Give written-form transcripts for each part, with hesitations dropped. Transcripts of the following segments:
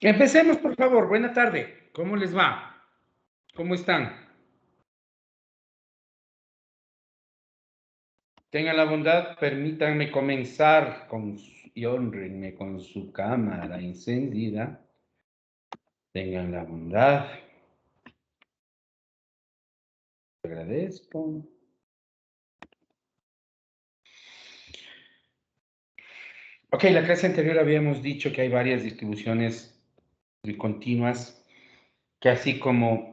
Empecemos, por favor. Buena tarde. ¿Cómo les va? ¿Cómo están? Tengan la bondad, permítanme comenzar y honrenme con su cámara encendida. Tengan la bondad. Agradezco. Ok, la clase anterior habíamos dicho que hay varias distribuciones continuas, que así como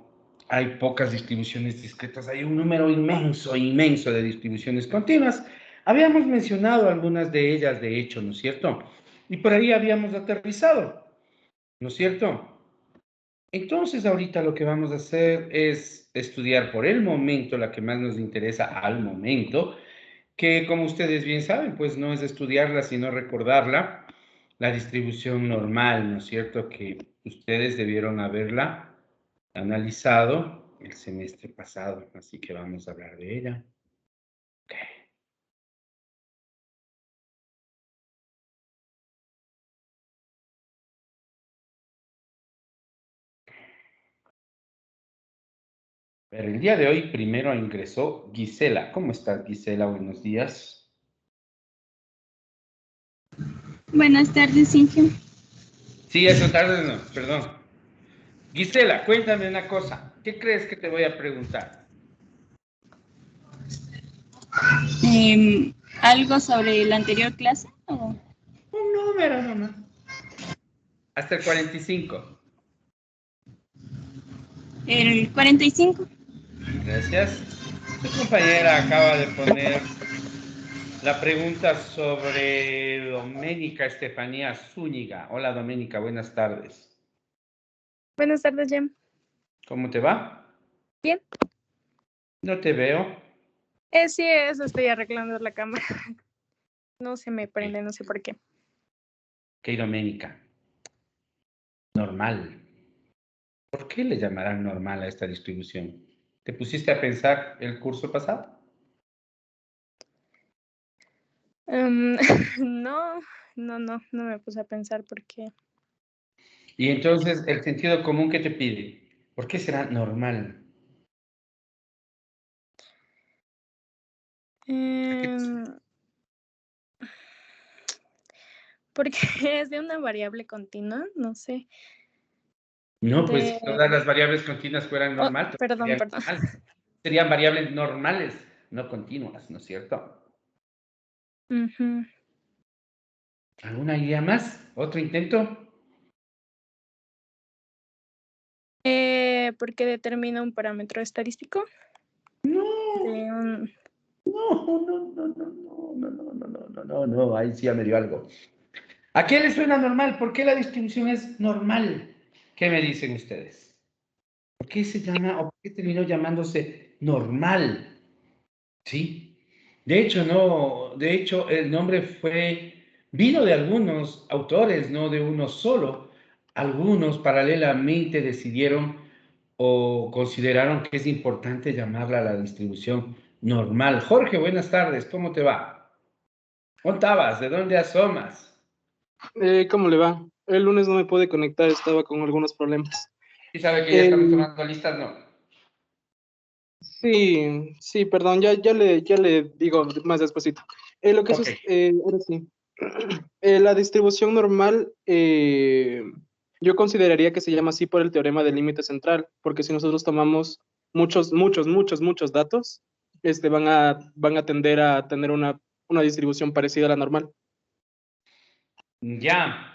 hay pocas distribuciones discretas, hay un número inmenso, inmenso de distribuciones continuas. Habíamos mencionado algunas de ellas, de hecho, ¿no es cierto? Y por ahí habíamos aterrizado, ¿no es cierto? Entonces, ahorita lo que vamos a hacer es estudiar por el momento la que más nos interesa al momento, que como ustedes bien saben, pues no es estudiarla, sino recordarla, la distribución normal, ¿no es cierto? Que ustedes debieron haberla analizado el semestre pasado, así que vamos a hablar de ella. Okay. Pero el día de hoy primero ingresó Gisela. ¿Cómo estás, Gisela? Buenos días. Buenas tardes, Inge. Sí, eso tarde, no, perdón. Gisela, cuéntame una cosa. ¿Qué crees que te voy a preguntar? ¿Algo sobre la anterior clase? ¿O? Un número nomás. Hasta el 45. El 45. Gracias. Su compañera acaba de poner la pregunta sobre Doménica Estefanía Zúñiga. Hola, Doménica, buenas tardes. Buenas tardes, Jem. ¿Cómo te va? Bien. No te veo. Sí, eso estoy arreglando la cámara. No se me prende, no sé por qué. Ok, Doménica. Normal. ¿Por qué le llamarán normal a esta distribución? ¿Te pusiste a pensar el curso pasado? No, no me puse a pensar por qué. Y entonces, el sentido común que te pide, ¿por qué será normal? Porque es de una variable continua, no sé. No, pues si todas las variables continuas fueran Oh, normales, perdón. serían variables normales, no continuas, ¿no es cierto? Uh-huh. ¿Alguna idea más? ¿Otro intento? ¿Por qué determina un parámetro estadístico? No, De un... no, ahí sí ya me dio algo. ¿A qué le suena normal? ¿Por qué la distribución es normal? ¿Qué me dicen ustedes? ¿Por qué se llama o por qué terminó llamándose normal? ¿Sí? De hecho, no, de hecho, el nombre vino de algunos autores, no de uno solo. Algunos paralelamente decidieron o consideraron que es importante llamarla la distribución normal. Jorge, buenas tardes, ¿cómo te va? ¿Dónde estabas? ¿De dónde asomas? ¿Cómo le va? El lunes no me pude conectar, estaba con algunos problemas. ¿Y sabe que ya estamos tomando listas? No. Sí, perdón, ya le digo más despacito. Lo que Ok. ahora sí. La distribución normal, yo consideraría que se llama así por el teorema del límite central, porque si nosotros tomamos muchos datos, van a tender a tener una distribución parecida a la normal. Ya.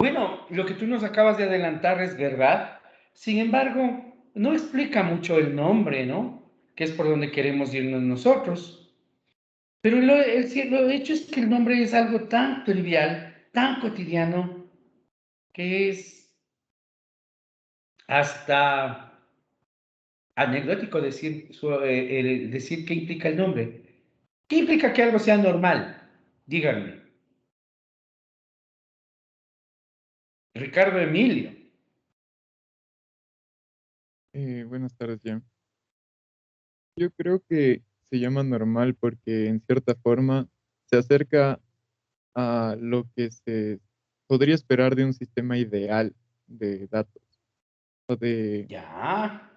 Bueno, lo que tú nos acabas de adelantar es verdad. Sin embargo, no explica mucho el nombre, ¿no? Que es por donde queremos irnos nosotros. Pero lo hecho es que el nombre es algo tan trivial, tan cotidiano, que es hasta anecdótico decir qué implica el nombre. ¿Qué implica que algo sea normal? Díganme. Ricardo Emilio. Buenas tardes, Jem. Yo creo que se llama normal porque en cierta forma se acerca a lo que se podría esperar de un sistema ideal de datos o Ya.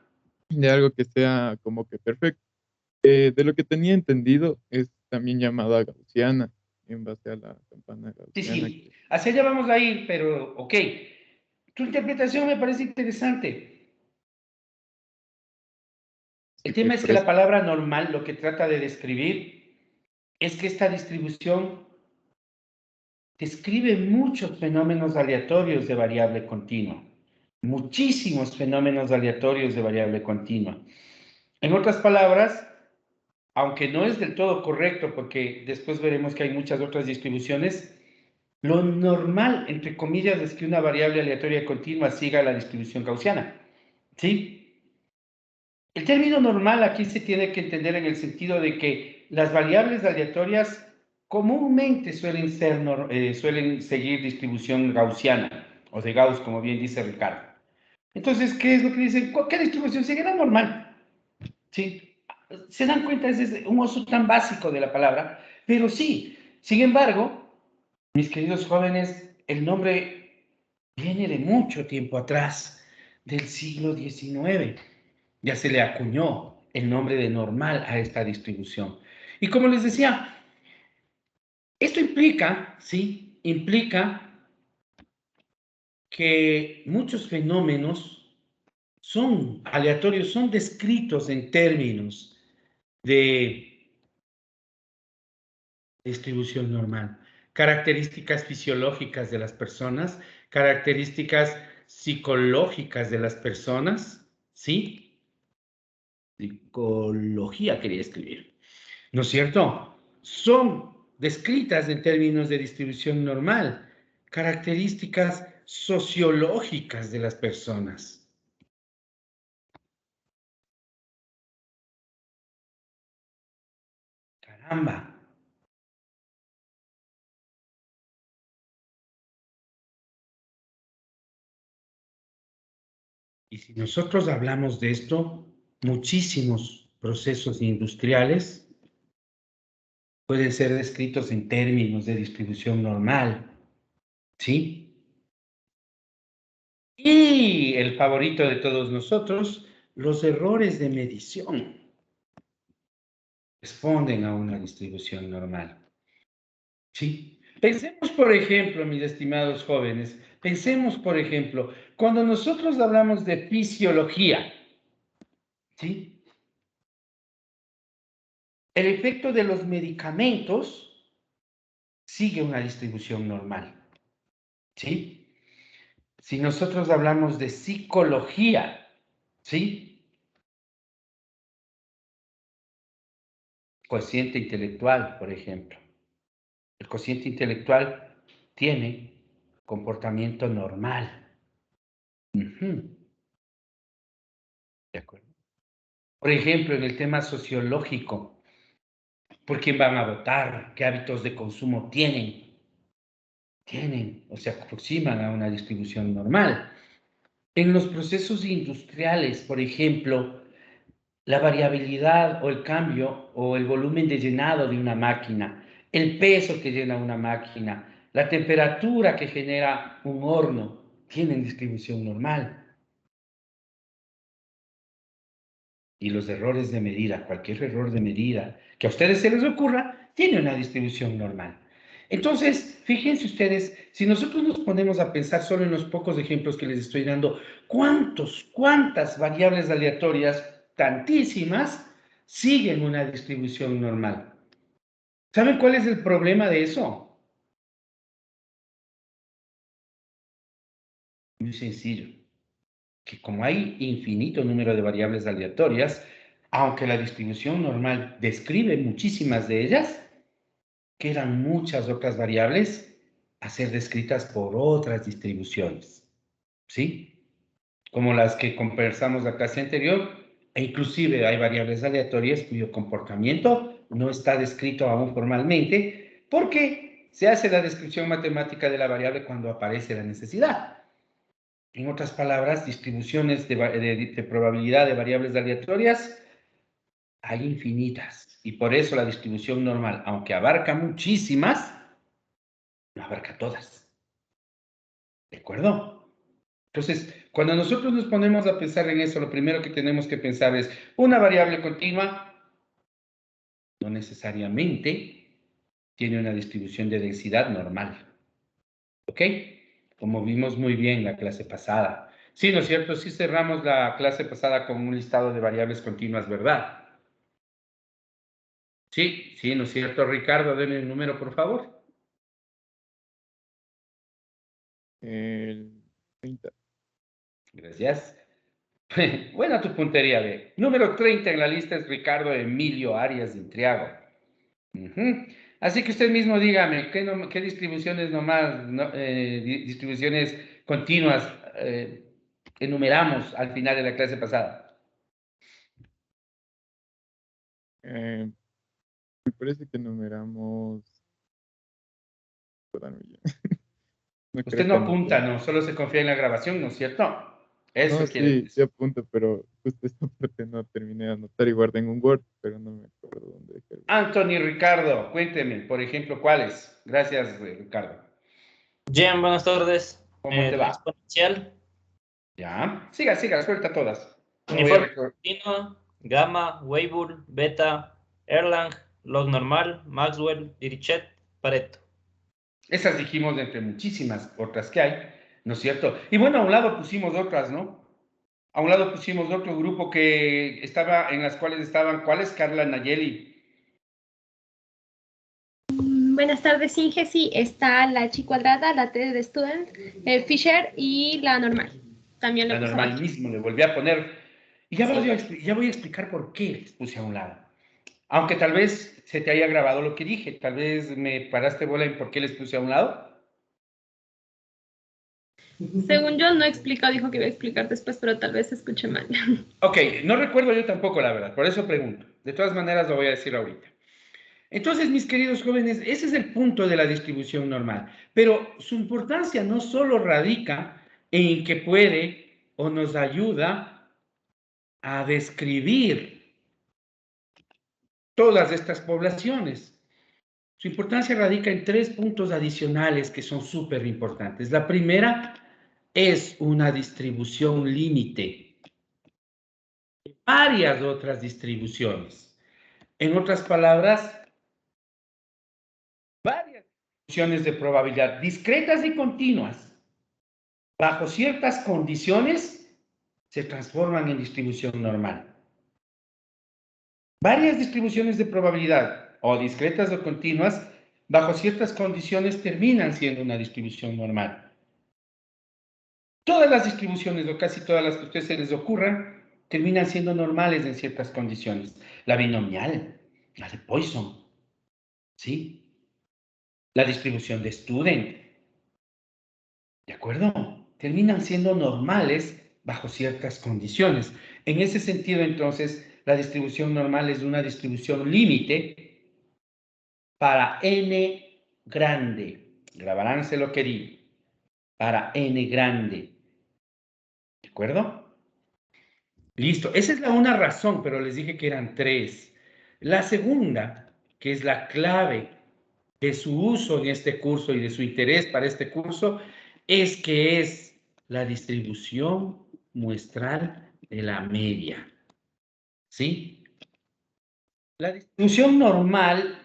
de algo que sea como que perfecto. De lo que tenía entendido es también llamada gaussiana, en base a la campana Sí, gaussiana. sí. Hacia allá vamos a ir, pero ok. Tu interpretación me parece interesante. Sí, El tema pues es por que la eso. palabra normal lo que trata de describir es que esta distribución describe muchos fenómenos aleatorios de variable continua. Muchísimos fenómenos aleatorios de variable continua. En otras palabras, aunque no es del todo correcto, porque después veremos que hay muchas otras distribuciones, lo normal, entre comillas, es que una variable aleatoria continua siga la distribución gaussiana. ¿Sí? El término normal aquí se tiene que entender en el sentido de que las variables aleatorias comúnmente suelen seguir distribución gaussiana, o de Gauss, como bien dice Ricardo. Entonces, ¿qué es lo que dicen? ¿Qué distribución sigue? La normal. ¿Sí? ¿Se dan cuenta? Ese es un uso tan básico de la palabra, pero sí. Sin embargo, mis queridos jóvenes, el nombre viene de mucho tiempo atrás, del siglo XIX. Ya se le acuñó el nombre de normal a esta distribución. Y como les decía, esto implica, ¿sí? Implica que muchos fenómenos son aleatorios, son descritos en términos de distribución normal. Características fisiológicas de las personas, características psicológicas de las personas, ¿sí? Psicología quería escribir, ¿no es cierto? Son descritas en términos de distribución normal, características sociológicas de las personas. Caramba. Y si nosotros hablamos de esto, muchísimos procesos industriales pueden ser descritos en términos de distribución normal, ¿sí? Y el favorito de todos nosotros, los errores de medición responden a una distribución normal, ¿sí? Pensemos, por ejemplo, mis estimados jóvenes, pensemos, por ejemplo, cuando nosotros hablamos de fisiología, ¿sí? El efecto de los medicamentos sigue una distribución normal, ¿sí? Si nosotros hablamos de psicología, ¿sí? Cociente intelectual, por ejemplo. El cociente intelectual tiene comportamiento normal. Ujú. ¿De acuerdo? Por ejemplo, en el tema sociológico, ¿por quién van a votar? ¿Qué hábitos de consumo tienen? Tienen o se aproximan a una distribución normal. En los procesos industriales, por ejemplo, la variabilidad o el cambio o el volumen de llenado de una máquina, el peso que llena una máquina, la temperatura que genera un horno, tienen distribución normal. Y los errores de medida, cualquier error de medida que a ustedes se les ocurra, tiene una distribución normal. Entonces, fíjense ustedes, si nosotros nos ponemos a pensar solo en los pocos ejemplos que les estoy dando, ¿cuántas variables aleatorias, tantísimas, siguen una distribución normal? ¿Saben cuál es el problema de eso? Muy sencillo, que como hay infinito número de variables aleatorias, aunque la distribución normal describe muchísimas de ellas, quedan muchas otras variables a ser descritas por otras distribuciones, ¿sí? Como las que conversamos la clase anterior, e inclusive hay variables aleatorias cuyo comportamiento no está descrito aún formalmente, porque se hace la descripción matemática de la variable cuando aparece la necesidad. En otras palabras, distribuciones de probabilidad de variables aleatorias hay infinitas, y por eso la distribución normal, aunque abarca muchísimas, no abarca todas. ¿De acuerdo? Entonces, cuando nosotros nos ponemos a pensar en eso, lo primero que tenemos que pensar es una variable continua, no necesariamente tiene una distribución de densidad normal. ¿Ok? Como vimos muy bien la clase pasada. Sí, ¿no es cierto? Sí cerramos la clase pasada con un listado de variables continuas, ¿verdad? Sí, sí, ¿no es cierto? Ricardo, denme el número, por favor. El 30. Gracias. Buena tu puntería, B. Número 30 en la lista es Ricardo Emilio Arias de Intriago. Ujú. Así que usted mismo dígame, ¿qué distribuciones nomás, distribuciones continuas enumeramos al final de la clase pasada? Me parece que numeramos. Perdón, no Usted creo no que anoté. apunta, no, solo se confía en la grabación, ¿no es cierto? No, Eso quiere sí, sí decir. apunto, pero justo esta parte no terminé de anotar y guardé en un Word, pero no me acuerdo dónde dejé el Word. Anthony, Ricardo, cuénteme, por ejemplo, ¿cuáles? Gracias, Ricardo. Bien, buenas tardes. ¿Cómo te La va? exponencial, Ya. Siga, siga, suelta todas. No voy a uniforme recordar. continua, gamma, Weibull, beta, Erlang, log normal, Maxwell, Dirichlet, Pareto. Esas dijimos de entre muchísimas otras que hay, ¿no es cierto? Y bueno, a un lado pusimos otras, ¿no? A un lado pusimos otro grupo que estaba, en las cuales estaban, ¿cuáles? Carla Nayeli. Buenas tardes, Inge. Sí, está la chi cuadrada, la T de student, el Fisher y la normal. También La lo puse normal abajo. mismo, le volví a poner. Y ya Sí. ya voy a explicar por qué les puse a un lado. Aunque tal vez se te haya grabado lo que dije, tal vez me paraste bola en por qué les puse a un lado. Según yo, no explicó, dijo que iba a explicar después, pero tal vez se escuche mal. Ok, no recuerdo yo tampoco la verdad, por eso pregunto. De todas maneras lo voy a decir ahorita. Entonces, mis queridos jóvenes, ese es el punto de la distribución normal. Pero su importancia no solo radica en que puede o nos ayuda a describir todas estas poblaciones. Su importancia radica en tres puntos adicionales que son súper importantes. La primera es una distribución límite. Varias otras distribuciones. En otras palabras, varias distribuciones de probabilidad discretas y continuas, bajo ciertas condiciones, se transforman en distribución normal. Varias distribuciones de probabilidad, o discretas o continuas, bajo ciertas condiciones terminan siendo una distribución normal. Todas las distribuciones, o casi todas las que a ustedes se les ocurran, terminan siendo normales en ciertas condiciones. La binomial, la de Poisson, ¿sí? La distribución de Student, ¿de acuerdo? Terminan siendo normales bajo ciertas condiciones. En ese sentido, entonces, la distribución normal es una distribución límite para n grande. Grabaránse lo querido. Para n grande. ¿De acuerdo? Listo. Esa es la una razón, pero les dije que eran tres. La segunda, que es la clave de su uso en este curso y de su interés para este curso, es que es la distribución muestral de la media. ¿Sí? La distribución normal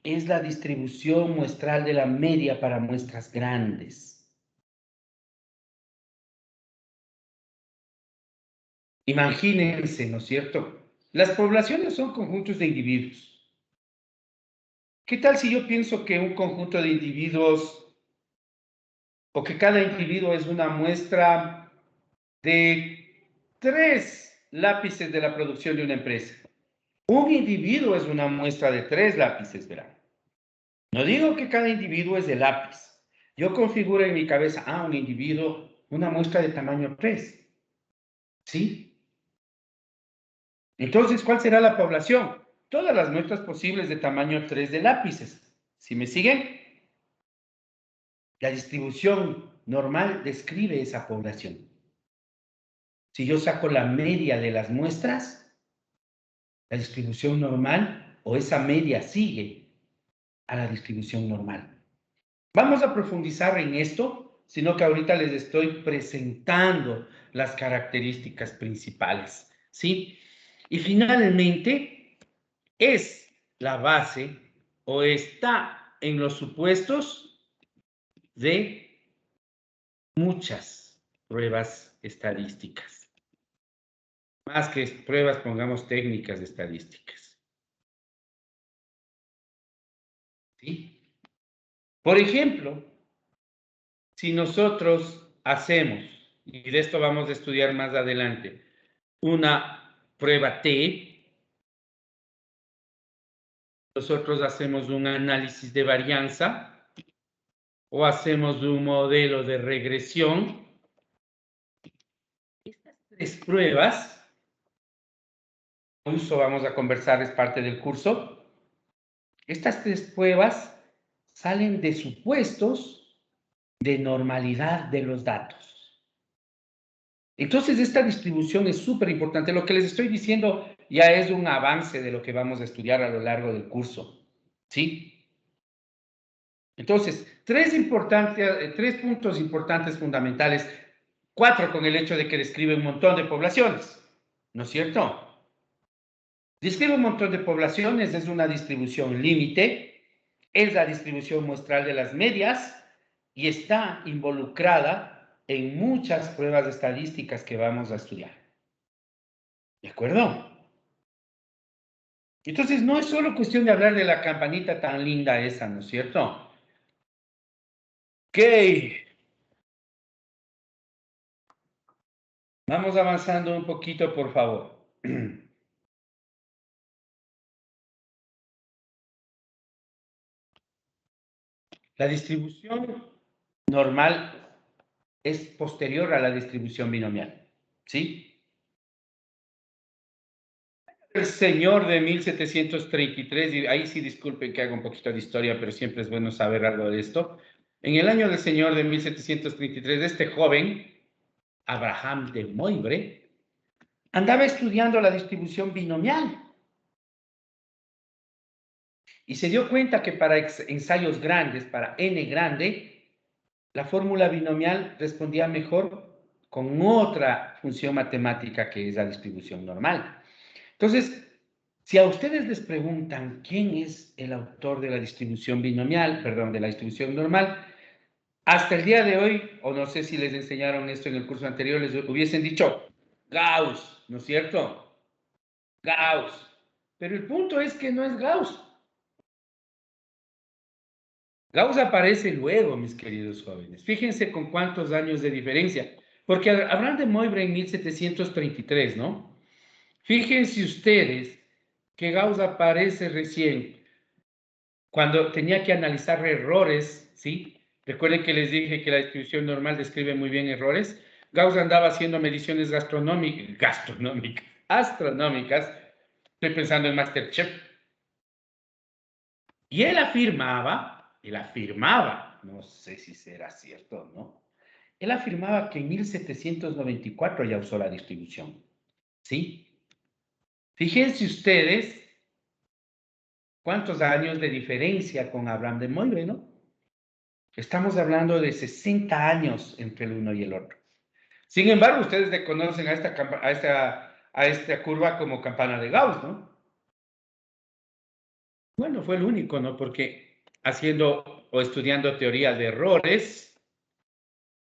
es la distribución muestral de la media para muestras grandes. Imagínense, ¿no es cierto? Las poblaciones son conjuntos de individuos. ¿Qué tal si yo pienso que un conjunto de individuos o que cada individuo es una muestra de 3 lápices de la producción de una empresa? Un individuo es una muestra de 3 lápices, verán. No digo que cada individuo es de lápiz. Yo configuro en mi cabeza, un individuo, una muestra de tamaño 3. ¿Sí? Entonces, ¿cuál será la población? Todas las muestras posibles de tamaño 3 de lápices. ¿Sí me siguen? La distribución normal describe esa población. Si yo saco la media de las muestras, la distribución normal o esa media sigue a la distribución normal. Vamos a profundizar en esto sino que ahorita les estoy presentando las características principales, ¿sí? Y finalmente, es la base o está en los supuestos de muchas pruebas estadísticas. Más que pruebas, pongamos técnicas estadísticas. ¿Sí? Por ejemplo, si nosotros hacemos, y de esto vamos a estudiar más adelante, una prueba T, nosotros hacemos un análisis de varianza o hacemos un modelo de regresión. Estas tres pruebas, vamos a conversar, es parte del curso. Estas tres pruebas salen de supuestos de normalidad de los datos. Entonces, esta distribución es súper importante. Lo que les estoy diciendo ya es un avance de lo que vamos a estudiar a lo largo del curso. ¿Sí? Entonces, tres puntos importantes fundamentales. 4 con el hecho de que describe un montón de poblaciones. ¿No es cierto? Describe un montón de poblaciones, es una distribución límite, es la distribución muestral de las medias y está involucrada en muchas pruebas estadísticas que vamos a estudiar. ¿De acuerdo? Entonces, no es solo cuestión de hablar de la campanita tan linda esa, ¿no es cierto? Ok. Vamos avanzando un poquito, por favor. La distribución normal es posterior a la distribución binomial, ¿sí? El señor de 1733, y ahí sí disculpen que haga un poquito de historia, pero siempre es bueno saber algo de esto. En el año del señor de 1733, este joven, Abraham de Moivre, andaba estudiando la distribución binomial. Y se dio cuenta que para ensayos grandes, para n grande, la fórmula binomial respondía mejor con otra función matemática que es la distribución normal. Entonces, si a ustedes les preguntan quién es el autor de la distribución binomial, perdón, de la distribución normal, hasta el día de hoy, o no sé si les enseñaron esto en el curso anterior, les hubiesen dicho Gauss, ¿no es cierto? Gauss. Pero el punto es que no es Gauss. Gauss aparece luego, mis queridos jóvenes. Fíjense con cuántos años de diferencia. Porque hablan de Moivre en 1733, ¿no? Fíjense ustedes que Gauss aparece recién cuando tenía que analizar errores, ¿sí? Recuerden que les dije que la distribución normal describe muy bien errores. Gauss andaba haciendo mediciones astronómicas. Estoy pensando en MasterChef. Y él afirmaba, no sé si será cierto o no, él afirmaba que en 1794 ya usó la distribución. ¿Sí? Fíjense ustedes cuántos años de diferencia con Abraham de Moivre, ¿no? Estamos hablando de 60 años entre el uno y el otro. Sin embargo, ustedes le conocen a esta curva como campana de Gauss, ¿no? Bueno, fue el único, ¿no? Porque haciendo o estudiando teoría de errores,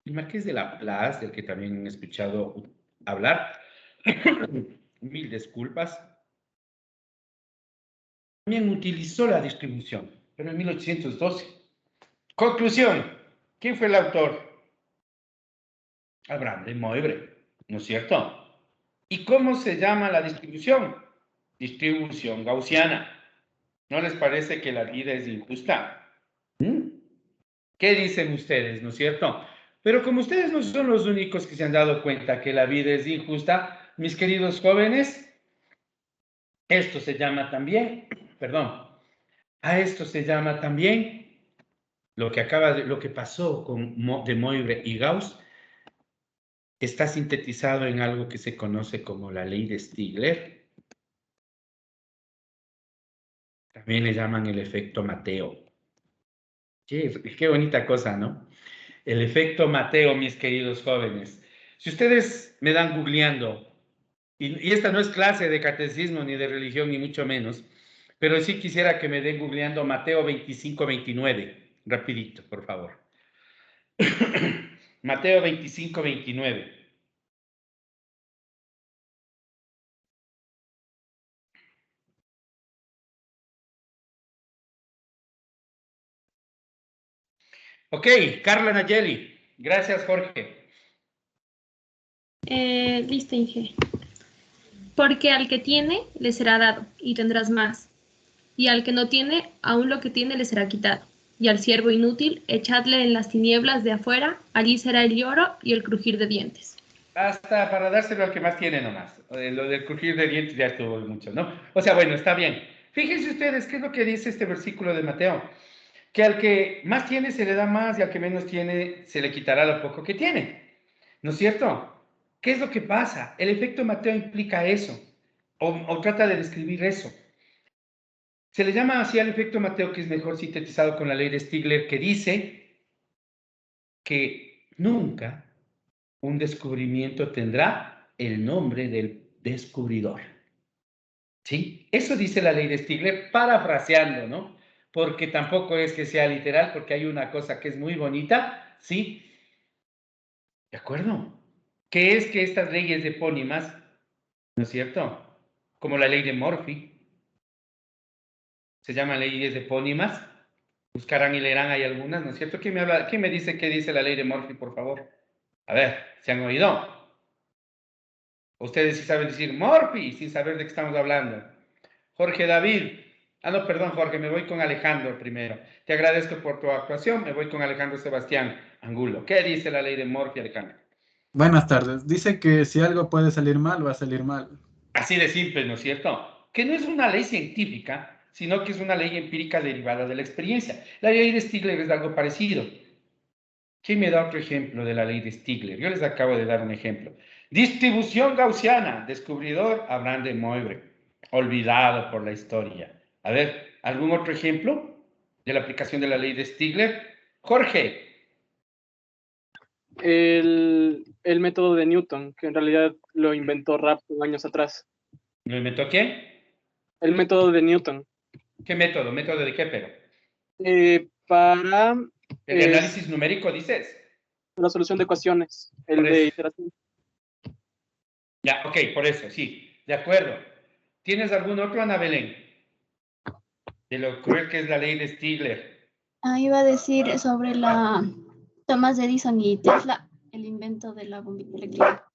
el Marqués de Laplace, del que también han escuchado hablar, mil disculpas, también utilizó la distribución, pero en 1812. Conclusión, ¿quién fue el autor? Abraham de Moivre, ¿no es cierto? ¿Y cómo se llama la distribución? Distribución gaussiana. ¿No les parece que la vida es injusta? ¿Qué dicen ustedes, no es cierto? Pero como ustedes no son los únicos que se han dado cuenta que la vida es injusta, mis queridos jóvenes, esto se llama también, perdón, a esto se llama también lo que pasó con de Moivre y Gauss, está sintetizado en algo que se conoce como la ley de Stigler. También le llaman el efecto Mateo. Qué bonita cosa, ¿no? El efecto Mateo, mis queridos jóvenes. Si ustedes me dan googleando, y esta no es clase de catecismo ni de religión, ni mucho menos, pero sí quisiera que me den googleando Mateo 25-29, rapidito, por favor. Mateo 25-29. Ok, Carla Nayeli. Gracias, Jorge. Listo, Inge. Porque al que tiene, le será dado, y tendrás más. Y al que no tiene, aún lo que tiene le será quitado. Y al siervo inútil, echadle en las tinieblas de afuera, allí será el lloro y el crujir de dientes. Basta para dárselo al que más tiene nomás. Lo del crujir de dientes ya estuvo mucho, ¿no? O sea, bueno, está bien. Fíjense ustedes qué es lo que dice este versículo de Mateo. Que al que más tiene se le da más y al que menos tiene se le quitará lo poco que tiene. ¿No es cierto? ¿Qué es lo que pasa? El efecto Mateo implica eso, o trata de describir eso. Se le llama así al efecto Mateo, que es mejor sintetizado con la ley de Stigler, que dice que nunca un descubrimiento tendrá el nombre del descubridor. ¿Sí? Eso dice la ley de Stigler, parafraseando, ¿no? Porque tampoco es que sea literal, porque hay una cosa que es muy bonita, ¿sí? ¿De acuerdo? Que es que estas leyes epónimas, ¿no es cierto? Como la ley de Murphy, se llaman leyes epónimas, buscarán y leerán, hay algunas, ¿no es cierto? ¿Quién me dice qué dice la ley de Murphy, por favor? A ver, ¿se han oído? Ustedes sí saben decir Murphy, sin saber de qué estamos hablando. Jorge David. Ah, no, perdón, Jorge, me voy con Alejandro primero. Te agradezco por tu actuación, me voy con Alejandro Sebastián Angulo. ¿Qué dice la ley de Murphy, Alejandro? Buenas tardes. Dice que si algo puede salir mal, va a salir mal. Así de simple, ¿no es cierto? Que no es una ley científica, sino que es una ley empírica derivada de la experiencia. La ley de Stigler es algo parecido. ¿Quién me da otro ejemplo de la ley de Stigler? Yo les acabo de dar un ejemplo. Distribución gaussiana, descubridor Abraham de Moivre, olvidado por la historia. A ver, ¿algún otro ejemplo de la aplicación de la ley de Stigler? Jorge. El método de Newton, que en realidad lo inventó Raphson años atrás. ¿Lo inventó quién? El método de Newton. ¿Qué método? ¿Método de qué, pero? Para ¿El análisis numérico, dices? la solución de ecuaciones, el Por de eso. iteración. Ya, ok, por eso, sí, de acuerdo. ¿Tienes algún otro, Ana Belén? De lo cruel que es la ley de Stigler. Iba a decir sobre la Thomas Edison y Tesla, el invento de la bombilla eléctrica.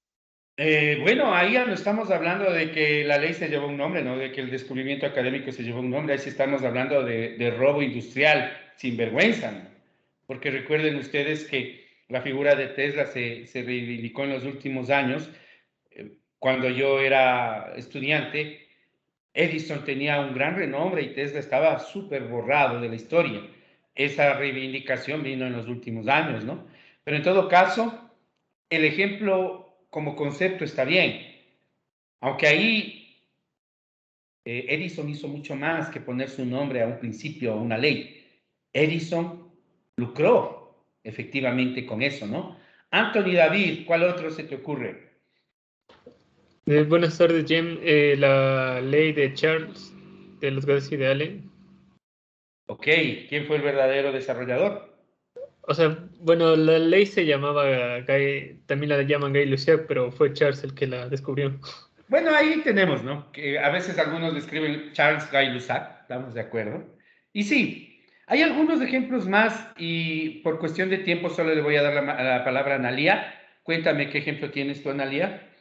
Bueno, ahí ya no estamos hablando de que la ley se llevó un nombre, ¿no? De que el descubrimiento académico se llevó un nombre. Ahí sí estamos hablando de robo industrial, sin vergüenza, ¿no? Porque recuerden ustedes que la figura de Tesla se reivindicó en los últimos años. Cuando yo era estudiante, Edison tenía un gran renombre y Tesla estaba súper borrado de la historia. Esa reivindicación vino en los últimos años, ¿no? Pero en todo caso, el ejemplo como concepto está bien, aunque ahí Edison hizo mucho más que poner su nombre a un principio, a una ley. Edison lucró efectivamente con eso, ¿no? Anthony David, ¿cuál otro se te ocurre? Buenas tardes, Jem. La ley de Charles de los gases ideales. Ok, ¿quién fue el verdadero desarrollador? O sea, bueno, la ley se llamaba Guy, también la llaman Gay-Lussac, pero fue Charles el que la descubrió. Bueno, ahí tenemos, ¿no? Que a veces algunos le escriben Charles Gay-Lussac, estamos de acuerdo. Y sí, hay algunos ejemplos más y por cuestión de tiempo solo le voy a dar la palabra a Analía. Cuéntame qué ejemplo tienes tú, Analía.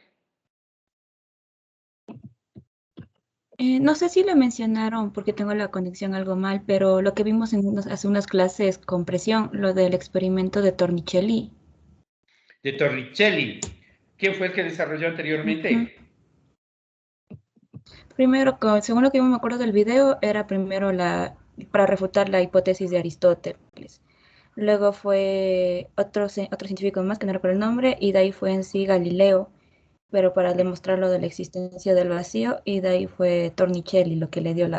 No sé si lo mencionaron porque tengo la conexión algo mal, pero lo que vimos hace unas clases con presión, lo del experimento de Torricelli. De Torricelli. ¿Quién fue el que desarrolló anteriormente? Primero, según lo que yo me acuerdo del video, era primero para refutar la hipótesis de Aristóteles. Luego fue otro científico más, que no recuerdo el nombre, y de ahí fue en sí Galileo, pero para demostrar lo de la existencia del vacío, y de ahí fue Torricelli lo que le dio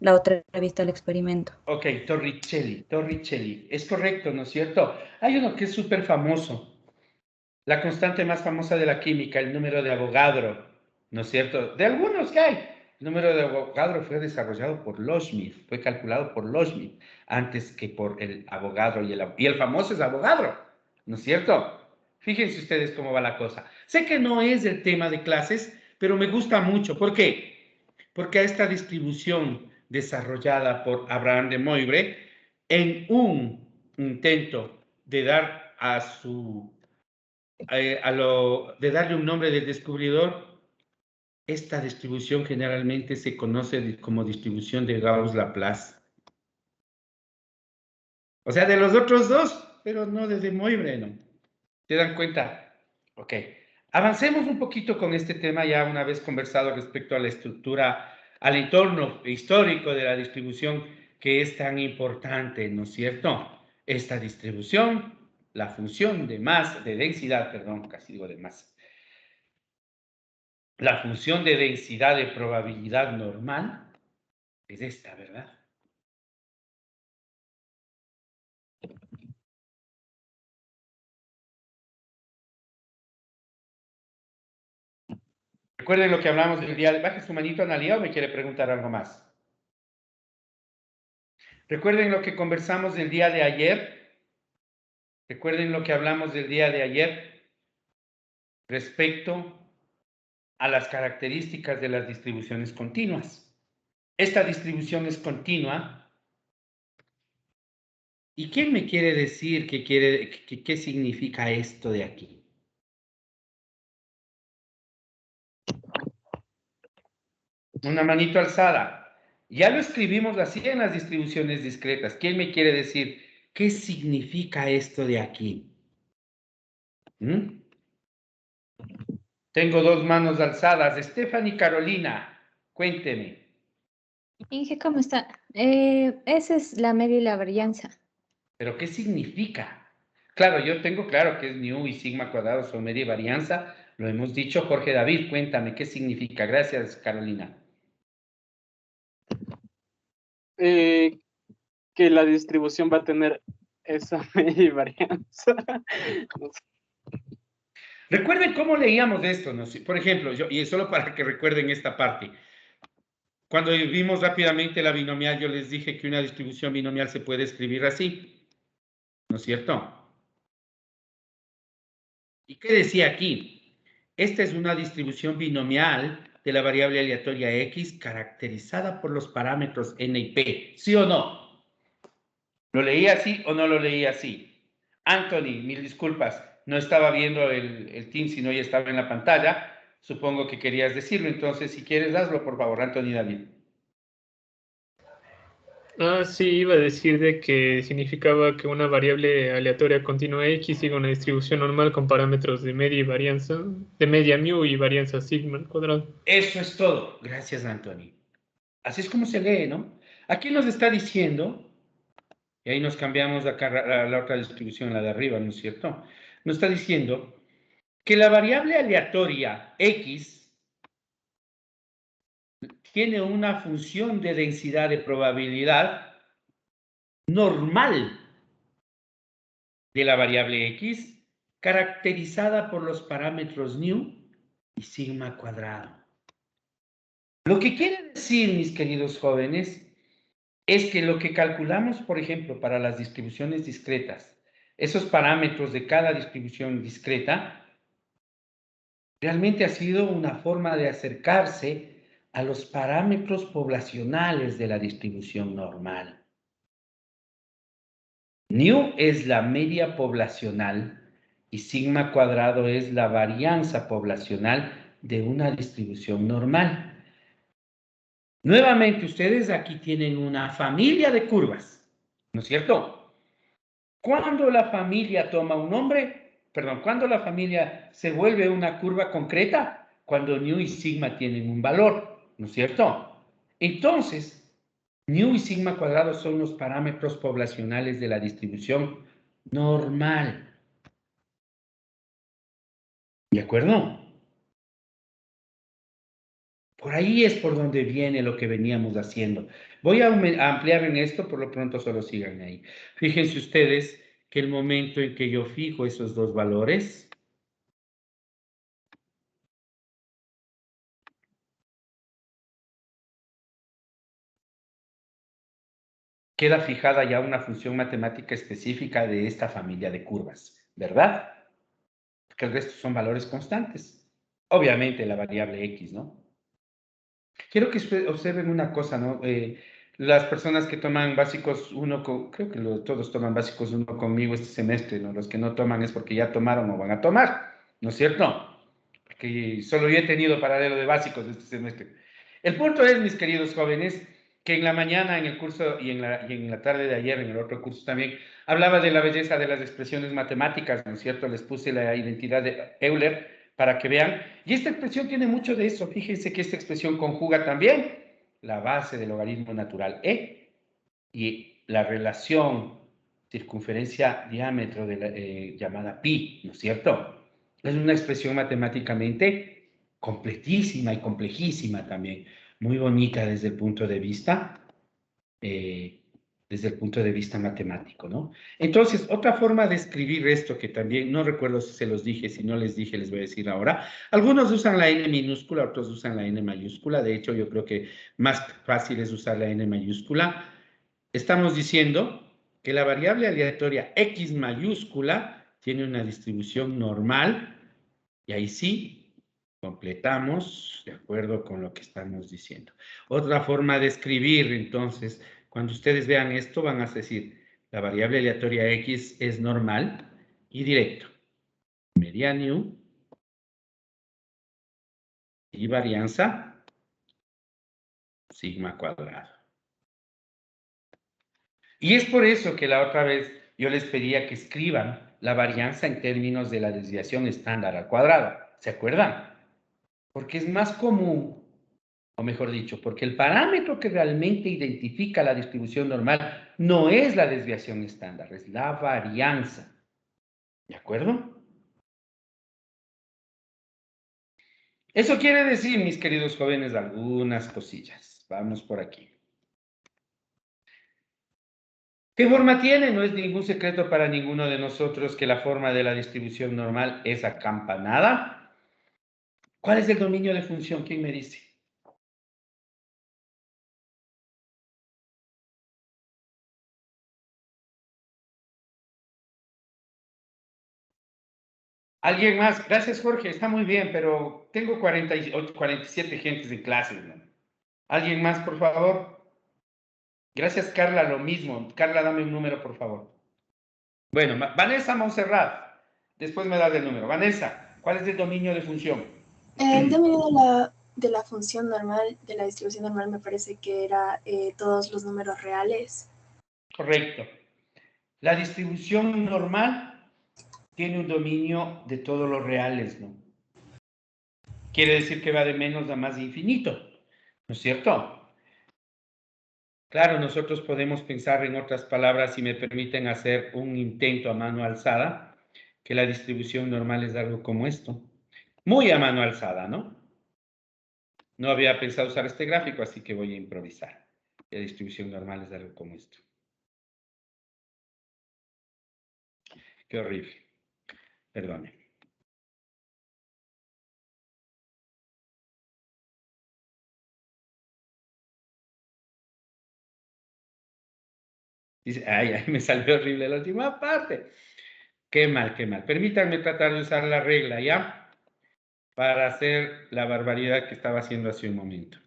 la otra vista al experimento. Ok, Torricelli. Es correcto, ¿no es cierto? Hay uno que es súper famoso. La constante más famosa de la química, el número de Avogadro, ¿no es cierto? De algunos que hay. El número de Avogadro fue desarrollado por Loschmidt, fue calculado por Loschmidt, antes que por el Avogadro, y el famoso es Avogadro, ¿no es cierto? Fíjense ustedes cómo va la cosa. Sé que no es el tema de clases, pero me gusta mucho. ¿Por qué? Porque a esta distribución desarrollada por Abraham de Moivre, en un intento de dar de darle un nombre del descubridor, esta distribución generalmente se conoce como distribución de Gauss-Laplace. O sea, de los otros dos, pero no de De Moivre, ¿no? ¿Te dan cuenta? Ok. Avancemos un poquito con este tema ya una vez conversado respecto a la estructura, al entorno histórico de la distribución que es tan importante, ¿no es cierto? Esta distribución, la función de masa, de densidad, perdón, casi digo de masa. La función de densidad de probabilidad normal es esta, ¿verdad? Recuerden lo que hablamos del día de... Baje su manito, Analia, o me quiere preguntar algo más. Recuerden lo que conversamos del día de ayer. Recuerden lo que hablamos del día de ayer respecto a las características de las distribuciones continuas. Esta distribución es continua. ¿Y quién me quiere decir qué significa esto de aquí? Una manito alzada. Ya lo escribimos así en las distribuciones discretas. ¿Quién me quiere decir qué significa esto de aquí? ¿Mm? Tengo dos manos alzadas. Stephanie y Carolina, cuénteme. Inge, ¿cómo está? Esa es la media y la varianza. ¿Pero qué significa? Claro, yo tengo claro que es nu y sigma cuadrado son media y varianza. Lo hemos dicho. Jorge David, cuéntame qué significa. Gracias, Carolina. Que la distribución va a tener esa media varianza. No sé. Recuerden cómo leíamos esto, ¿no? Por ejemplo, y solo para que recuerden esta parte. Cuando vimos rápidamente la binomial, yo les dije que una distribución binomial se puede escribir así, ¿no es cierto? ¿Y qué decía aquí? Esta es una distribución binomial de la variable aleatoria x caracterizada por los parámetros n y p, ¿sí o no? ¿Lo leí así o no lo leí así? Anthony, mil disculpas, no estaba viendo el Team, sino ya estaba en la pantalla. Supongo que querías decirlo, entonces si quieres, hazlo, por favor, Anthony David. Ah, sí, iba a decir de que significaba que una variable aleatoria continua x sigue una distribución normal con parámetros de media y varianza, de media mu y varianza sigma al cuadrado. Eso es todo. Gracias, Anthony. Así es como se lee, ¿no? Aquí nos está diciendo, y ahí nos cambiamos la otra distribución, la de arriba, ¿no es cierto? Nos está diciendo que la variable aleatoria x tiene una función de densidad de probabilidad normal de la variable x, caracterizada por los parámetros nu y sigma cuadrado. Lo que quiere decir, mis queridos jóvenes, es que lo que calculamos, por ejemplo, para las distribuciones discretas, esos parámetros de cada distribución discreta, realmente ha sido una forma de acercarse a los parámetros poblacionales de la distribución normal. Nu es la media poblacional y sigma cuadrado es la varianza poblacional de una distribución normal. Nuevamente, ustedes aquí tienen una familia de curvas, ¿no es cierto? Cuando la familia toma un nombre, perdón, cuando la familia se vuelve una curva concreta, cuando nu y sigma tienen un valor, ¿no es cierto? Entonces, nu y sigma cuadrado son los parámetros poblacionales de la distribución normal. ¿De acuerdo? Por ahí es por donde viene lo que veníamos haciendo. Voy a ampliar en esto, por lo pronto solo sigan ahí. Fíjense ustedes que el momento en que yo fijo esos dos valores, queda fijada ya una función matemática específica de esta familia de curvas, ¿verdad? Porque el resto son valores constantes. Obviamente la variable x, ¿no? Quiero que observen una cosa, ¿no? Las personas que toman básicos 1, creo que todos toman básicos 1 conmigo este semestre, ¿no? Los que no toman es porque ya tomaron o van a tomar, ¿no es cierto? Porque solo yo he tenido paralelo de básicos este semestre. El punto es, mis queridos jóvenes, que en la mañana en el curso y en la tarde de ayer en el otro curso también, hablaba de la belleza de las expresiones matemáticas, ¿no es cierto? Les puse la identidad de Euler para que vean. Y esta expresión tiene mucho de eso. Fíjense que esta expresión conjuga también la base del logaritmo natural e y la relación circunferencia-diámetro de llamada pi, ¿no es cierto? Es una expresión matemáticamente completísima y complejísima también, muy bonita desde el punto de vista matemático, ¿no? Entonces, otra forma de escribir esto, que también no recuerdo si se los dije, si no les dije, les voy a decir ahora. Algunos usan la n minúscula, otros usan la n mayúscula. De hecho, yo creo que más fácil es usar la n mayúscula. Estamos diciendo que la variable aleatoria x mayúscula tiene una distribución normal, y ahí sí completamos de acuerdo con lo que estamos diciendo. Otra forma de escribir, entonces, cuando ustedes vean esto, van a decir, la variable aleatoria x es normal y directo. Media nu y varianza sigma cuadrado. Y es por eso que la otra vez yo les pedía que escriban la varianza en términos de la desviación estándar al cuadrado. ¿Se acuerdan? Porque es más común, o mejor dicho, porque el parámetro que realmente identifica la distribución normal no es la desviación estándar, es la varianza. ¿De acuerdo? Eso quiere decir, mis queridos jóvenes, algunas cosillas. Vamos por aquí. ¿Qué forma tiene? No es ningún secreto para ninguno de nosotros que la forma de la distribución normal es acampanada. ¿Cuál es el dominio de función? ¿Quién me dice? ¿Alguien más? Gracias, Jorge. Está muy bien, pero tengo 48, 47 gentes en clase, ¿no? ¿Alguien más, por favor? Gracias, Carla, lo mismo. Carla, dame un número, por favor. Bueno, Vanessa Montserrat. Después me das el número. Vanessa, ¿cuál es el dominio de función? El dominio de la función normal, de la distribución normal, me parece que era todos los números reales. Correcto. La distribución normal tiene un dominio de todos los reales, ¿no? Quiere decir que va de menos a más infinito, ¿no es cierto? Claro, nosotros podemos pensar en otras palabras, si me permiten hacer un intento a mano alzada, que la distribución normal es algo como esto. Muy a mano alzada, ¿no? No había pensado usar este gráfico, así que voy a improvisar. La distribución normal es algo como esto. Qué horrible. Perdone. Dice, ay, me salió horrible la última parte. Qué mal, qué mal. Permítanme tratar de usar la regla, ¿ya? Para hacer la barbaridad que estaba haciendo hace un momento.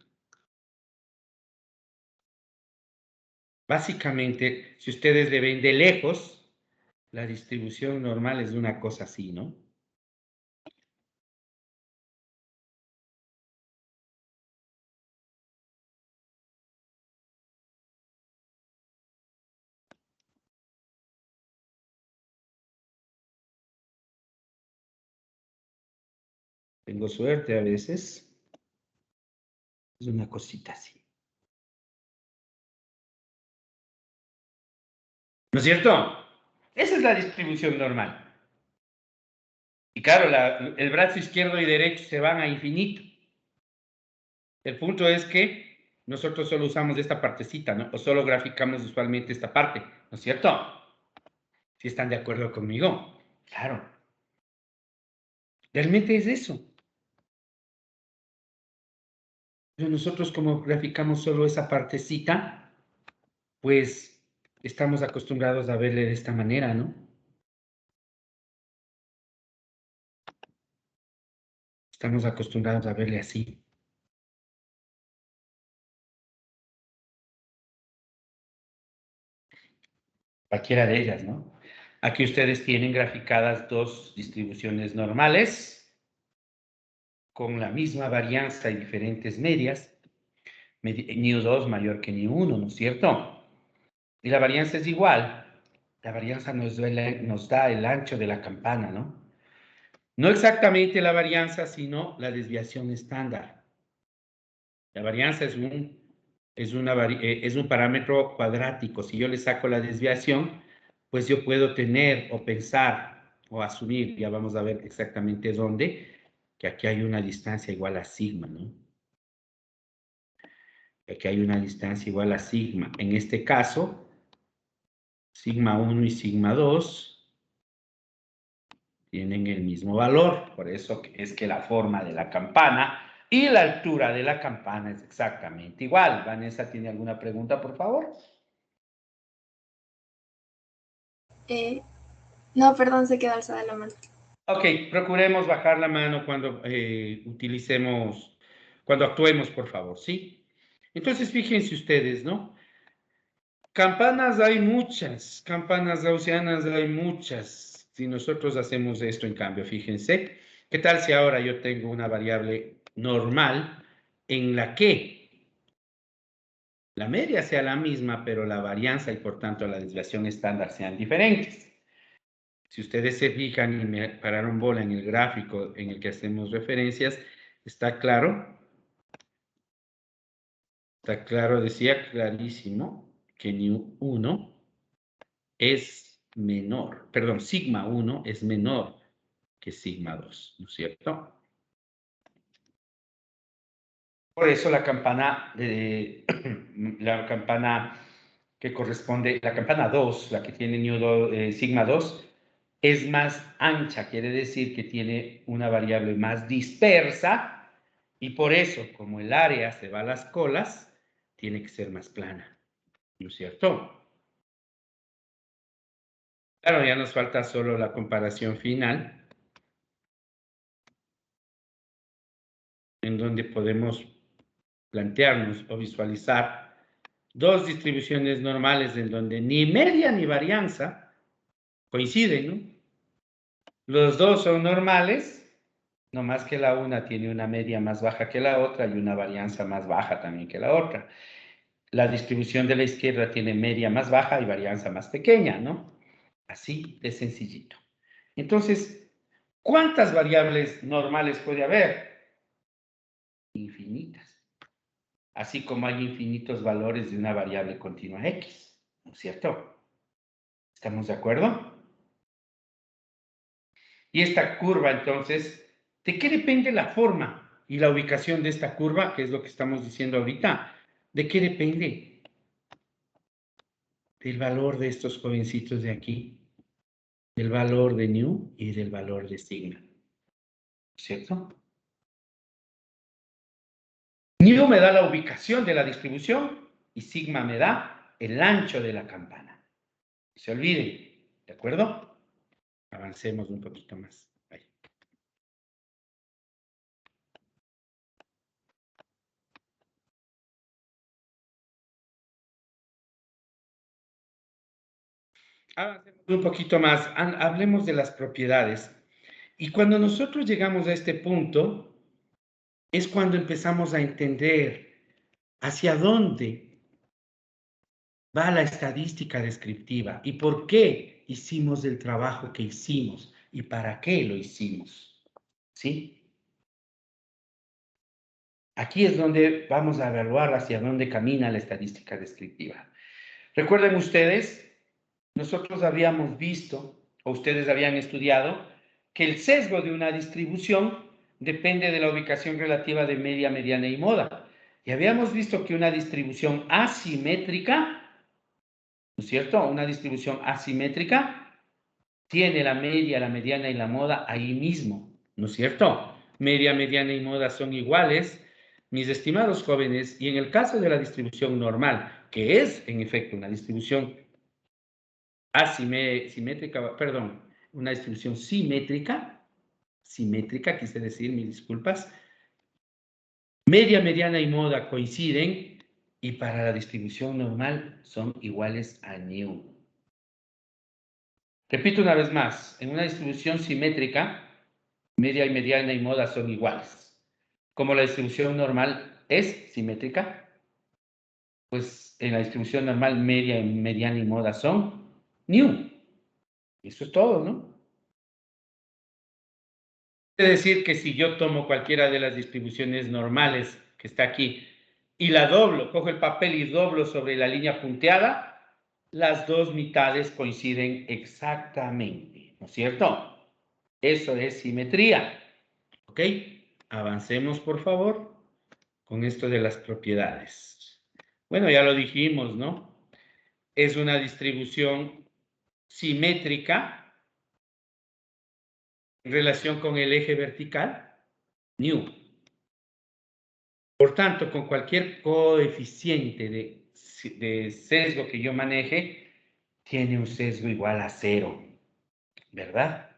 Básicamente, si ustedes le ven de lejos, la distribución normal es de una cosa así, ¿no? Tengo suerte a veces. Es una cosita así. ¿No es cierto? Esa es la distribución normal. Y claro, el brazo izquierdo y derecho se van a infinito. El punto es que nosotros solo usamos esta partecita, ¿no? O solo graficamos usualmente esta parte, ¿no es cierto? ¿Si están de acuerdo conmigo? Claro. Realmente es eso. Pero nosotros como graficamos solo esa partecita, pues estamos acostumbrados a verle de esta manera, ¿no? Estamos acostumbrados a verle así. Cualquiera de ellas, ¿no? Aquí ustedes tienen graficadas dos distribuciones normales con la misma varianza y diferentes medias. ν2 mayor que ν1, ¿no es cierto? Y la varianza es igual. La varianza nos da el ancho de la campana, ¿no? No exactamente la varianza, sino la desviación estándar. La varianza es un parámetro cuadrático. Si yo le saco la desviación, pues yo puedo tener o pensar o asumir, ya vamos a ver exactamente dónde, que aquí hay una distancia igual a sigma, ¿no? Aquí hay una distancia igual a sigma. En este caso, sigma 1 y sigma 2 tienen el mismo valor. Por eso es que la forma de la campana y la altura de la campana es exactamente igual. Vanessa, ¿tiene alguna pregunta, por favor? No, perdón, se queda alzada la mano. Ok, procuremos bajar la mano cuando cuando actuemos, por favor, ¿sí? Entonces, fíjense ustedes, ¿no? Campanas hay muchas, campanas gaussianas hay muchas. Si nosotros hacemos esto, en cambio, fíjense, ¿qué tal si ahora yo tengo una variable normal en la que la media sea la misma, pero la varianza y por tanto la desviación estándar sean diferentes? Si ustedes se fijan y me pararon bola en el gráfico en el que hacemos referencias, ¿está claro? Está claro, decía clarísimo que ν1 es menor, perdón, sigma 1 es menor que sigma 2, ¿no es cierto? Por eso la campana que corresponde, la campana 2, la que tiene sigma 2, es más ancha, quiere decir que tiene una variable más dispersa y por eso, como el área se va a las colas, tiene que ser más plana, ¿no es cierto? Claro, ya nos falta solo la comparación final, en donde podemos plantearnos o visualizar dos distribuciones normales en donde ni media ni varianza coinciden, ¿no? Los dos son normales, no más que la una tiene una media más baja que la otra y una varianza más baja también que la otra. La distribución de la izquierda tiene media más baja y varianza más pequeña, ¿no? Así de sencillito. Entonces, ¿cuántas variables normales puede haber? Infinitas. Así como hay infinitos valores de una variable continua X, ¿no es cierto? ¿Estamos de acuerdo? Y esta curva, entonces, ¿de qué depende la forma y la ubicación de esta curva? Que es lo que estamos diciendo ahorita. ¿De qué depende? Del valor de estos jovencitos de aquí, del valor de nu y del valor de sigma, ¿cierto? Nu me da la ubicación de la distribución y sigma me da el ancho de la campana. No se olviden, ¿de acuerdo? Avancemos un poquito más. Ahí. Avancemos un poquito más. Hablemos de las propiedades. Y cuando nosotros llegamos a este punto, es cuando empezamos a entender hacia dónde va la estadística descriptiva y por qué hicimos el trabajo que hicimos y para qué lo hicimos. ¿Sí? Aquí es donde vamos a evaluar hacia dónde camina la estadística descriptiva. Recuerden ustedes, nosotros habíamos visto, o ustedes habían estudiado, que el sesgo de una distribución depende de la ubicación relativa de media, mediana y moda. Y habíamos visto que una distribución asimétrica, ¿no es cierto? Una distribución asimétrica tiene la media, la mediana y la moda ahí mismo, ¿no es cierto? Media, mediana y moda son iguales, mis estimados jóvenes, y en el caso de la distribución normal, que es en efecto una distribución asimétrica, perdón, una distribución simétrica, quise decir, mis disculpas, media, mediana y moda coinciden y para la distribución normal son iguales a nu. Repito una vez más, en una distribución simétrica, media y mediana y moda son iguales. Como la distribución normal es simétrica, pues en la distribución normal media, mediana y moda son nu. Eso es todo, ¿no? Quiere decir que si yo tomo cualquiera de las distribuciones normales que está aquí y la doblo, cojo el papel y doblo sobre la línea punteada, las dos mitades coinciden exactamente, ¿no es cierto? Eso es simetría. ¿Ok? Avancemos, por favor, con esto de las propiedades. Bueno, ya lo dijimos, ¿no? Es una distribución simétrica en relación con el eje vertical, nu. Por tanto, con cualquier coeficiente de sesgo que yo maneje, tiene un sesgo igual a 0, ¿verdad?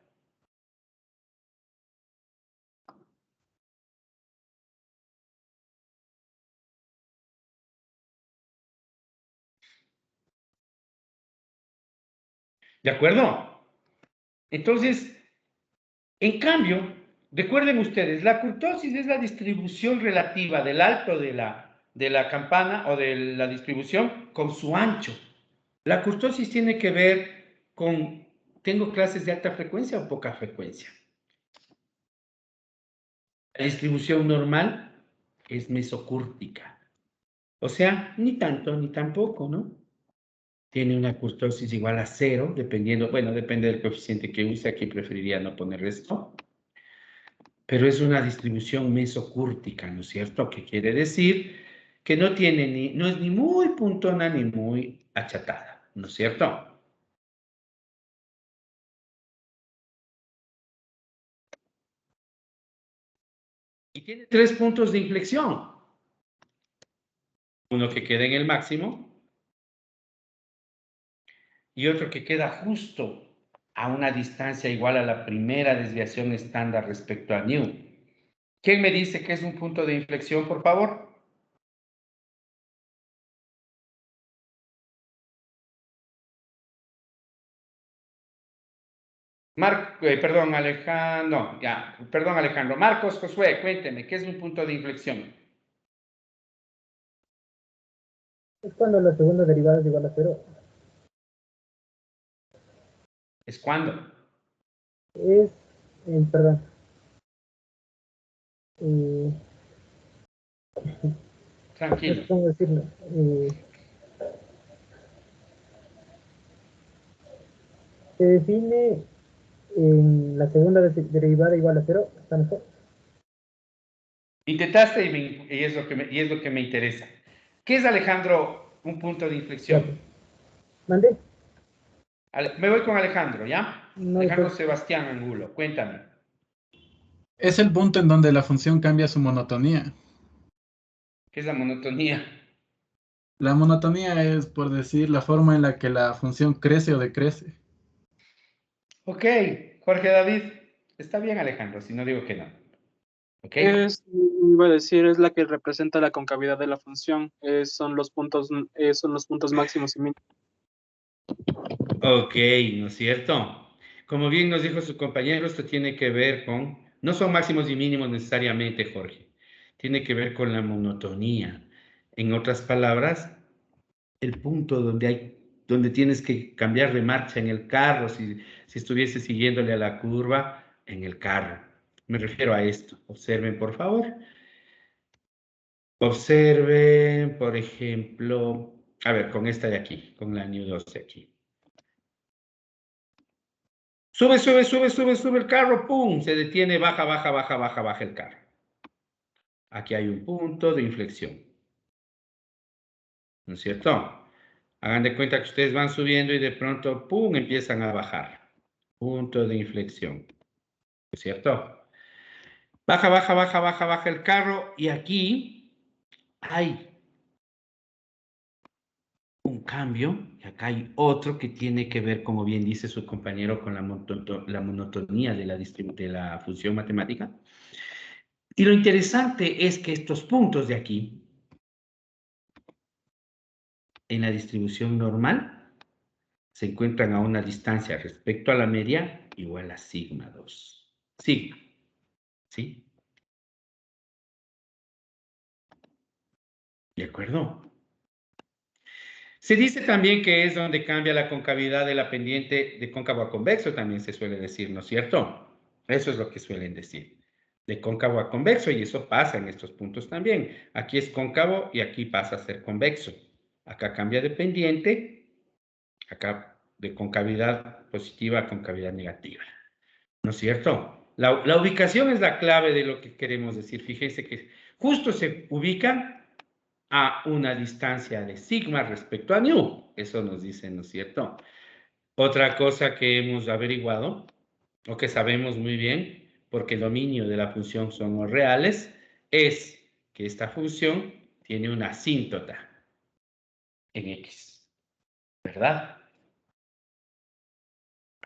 ¿De acuerdo? Entonces, en cambio, recuerden ustedes, la kurtosis es la distribución relativa del alto de la campana o de la distribución con su ancho. La kurtosis tiene que ver con, ¿tengo clases de alta frecuencia o poca frecuencia? La distribución normal es mesocúrtica. O sea, ni tanto ni tampoco, ¿no? Tiene una kurtosis igual a 0, dependiendo, bueno, depende del coeficiente que use. Aquí preferiría no poner esto. Pero es una distribución mesocúrtica, ¿no es cierto? Que quiere decir que no es ni muy puntona ni muy achatada, ¿no es cierto? Y tiene 3 puntos de inflexión. Uno que queda en el máximo y otro que queda justo a una distancia igual a la primera desviación estándar respecto a nu. ¿Quién me dice que es un punto de inflexión, por favor? Perdón, Alejandro, ya, perdón, Alejandro. Marcos, Josué, cuénteme, ¿qué es un punto de inflexión? Es cuando la segunda derivada es igual a 0. ¿Es cuándo? Es, perdón. Tranquilo. No sé cómo decirlo. Se define en la segunda derivada igual a 0. ¿Está mejor? Intentaste y es lo que me interesa. ¿Qué es, Alejandro, un punto de inflexión? ¿Mandé? Me voy con Alejandro, ¿ya? No, Alejandro Sebastián Angulo, cuéntame. Es el punto en donde la función cambia su monotonía. ¿Qué es la monotonía? La monotonía es, por decir, la forma en la que la función crece o decrece. Ok, Jorge David. Está bien, Alejandro, si no digo que no. ¿Ok? Iba a decir, es la que representa la concavidad de la función. Son los puntos máximos y mínimos. Ok, ¿no es cierto? Como bien nos dijo su compañero, esto tiene que ver con, no son máximos y mínimos necesariamente, Jorge. Tiene que ver con la monotonía. En otras palabras, el punto donde tienes que cambiar de marcha en el carro, si estuviese siguiéndole a la curva en el carro. Me refiero a esto. Observen, por favor. Observen, por ejemplo, a ver, con esta de aquí, con la New 2 de aquí. Sube el carro, ¡pum! Se detiene, baja el carro. Aquí hay un punto de inflexión. ¿no es cierto? Hagan de cuenta que ustedes van subiendo y de pronto, ¡pum!, empiezan a bajar. Punto de inflexión, ¿no es cierto? Baja, baja, baja, baja, baja el carro y aquí hay un cambio y acá hay otro que tiene que ver, como bien dice su compañero, con la monotonía de la función matemática. Y lo interesante es que estos puntos de aquí, en la distribución normal, se encuentran a una distancia respecto a la media igual a sigma 2. Sigma, ¿sí? ¿De acuerdo? Se dice también que es donde cambia la concavidad de la pendiente de cóncavo a convexo, también se suele decir, ¿no es cierto? Eso es lo que suelen decir, de cóncavo a convexo, y eso pasa en estos puntos también. Aquí es cóncavo y aquí pasa a ser convexo. Acá cambia de pendiente, acá de concavidad positiva a concavidad negativa, ¿no es cierto? La ubicación es la clave de lo que queremos decir. Fíjense que justo se ubican a una distancia de sigma respecto a nu. Eso nos dice, ¿no es cierto? Otra cosa que hemos averiguado, o que sabemos muy bien, porque el dominio de la función son los reales, es que esta función tiene una asíntota en x, ¿verdad?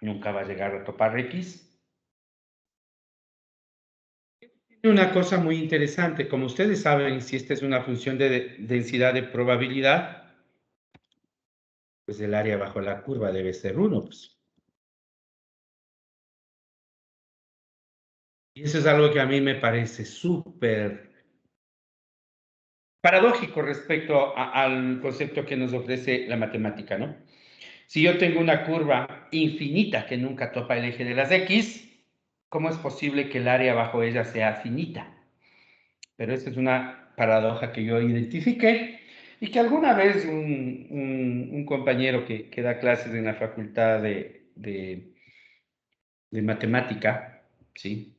Nunca va a llegar a topar x. Una cosa muy interesante, como ustedes saben, si esta es una función de densidad de probabilidad, pues el área bajo la curva debe ser 1, pues. Y eso es algo que a mí me parece súper paradójico respecto al concepto que nos ofrece la matemática, ¿no? Si yo tengo una curva infinita que nunca topa el eje de las x, ¿cómo es posible que el área bajo ella sea finita? Pero esa es una paradoja que yo identifiqué y que alguna vez un compañero que da clases en la facultad de matemática, ¿sí?,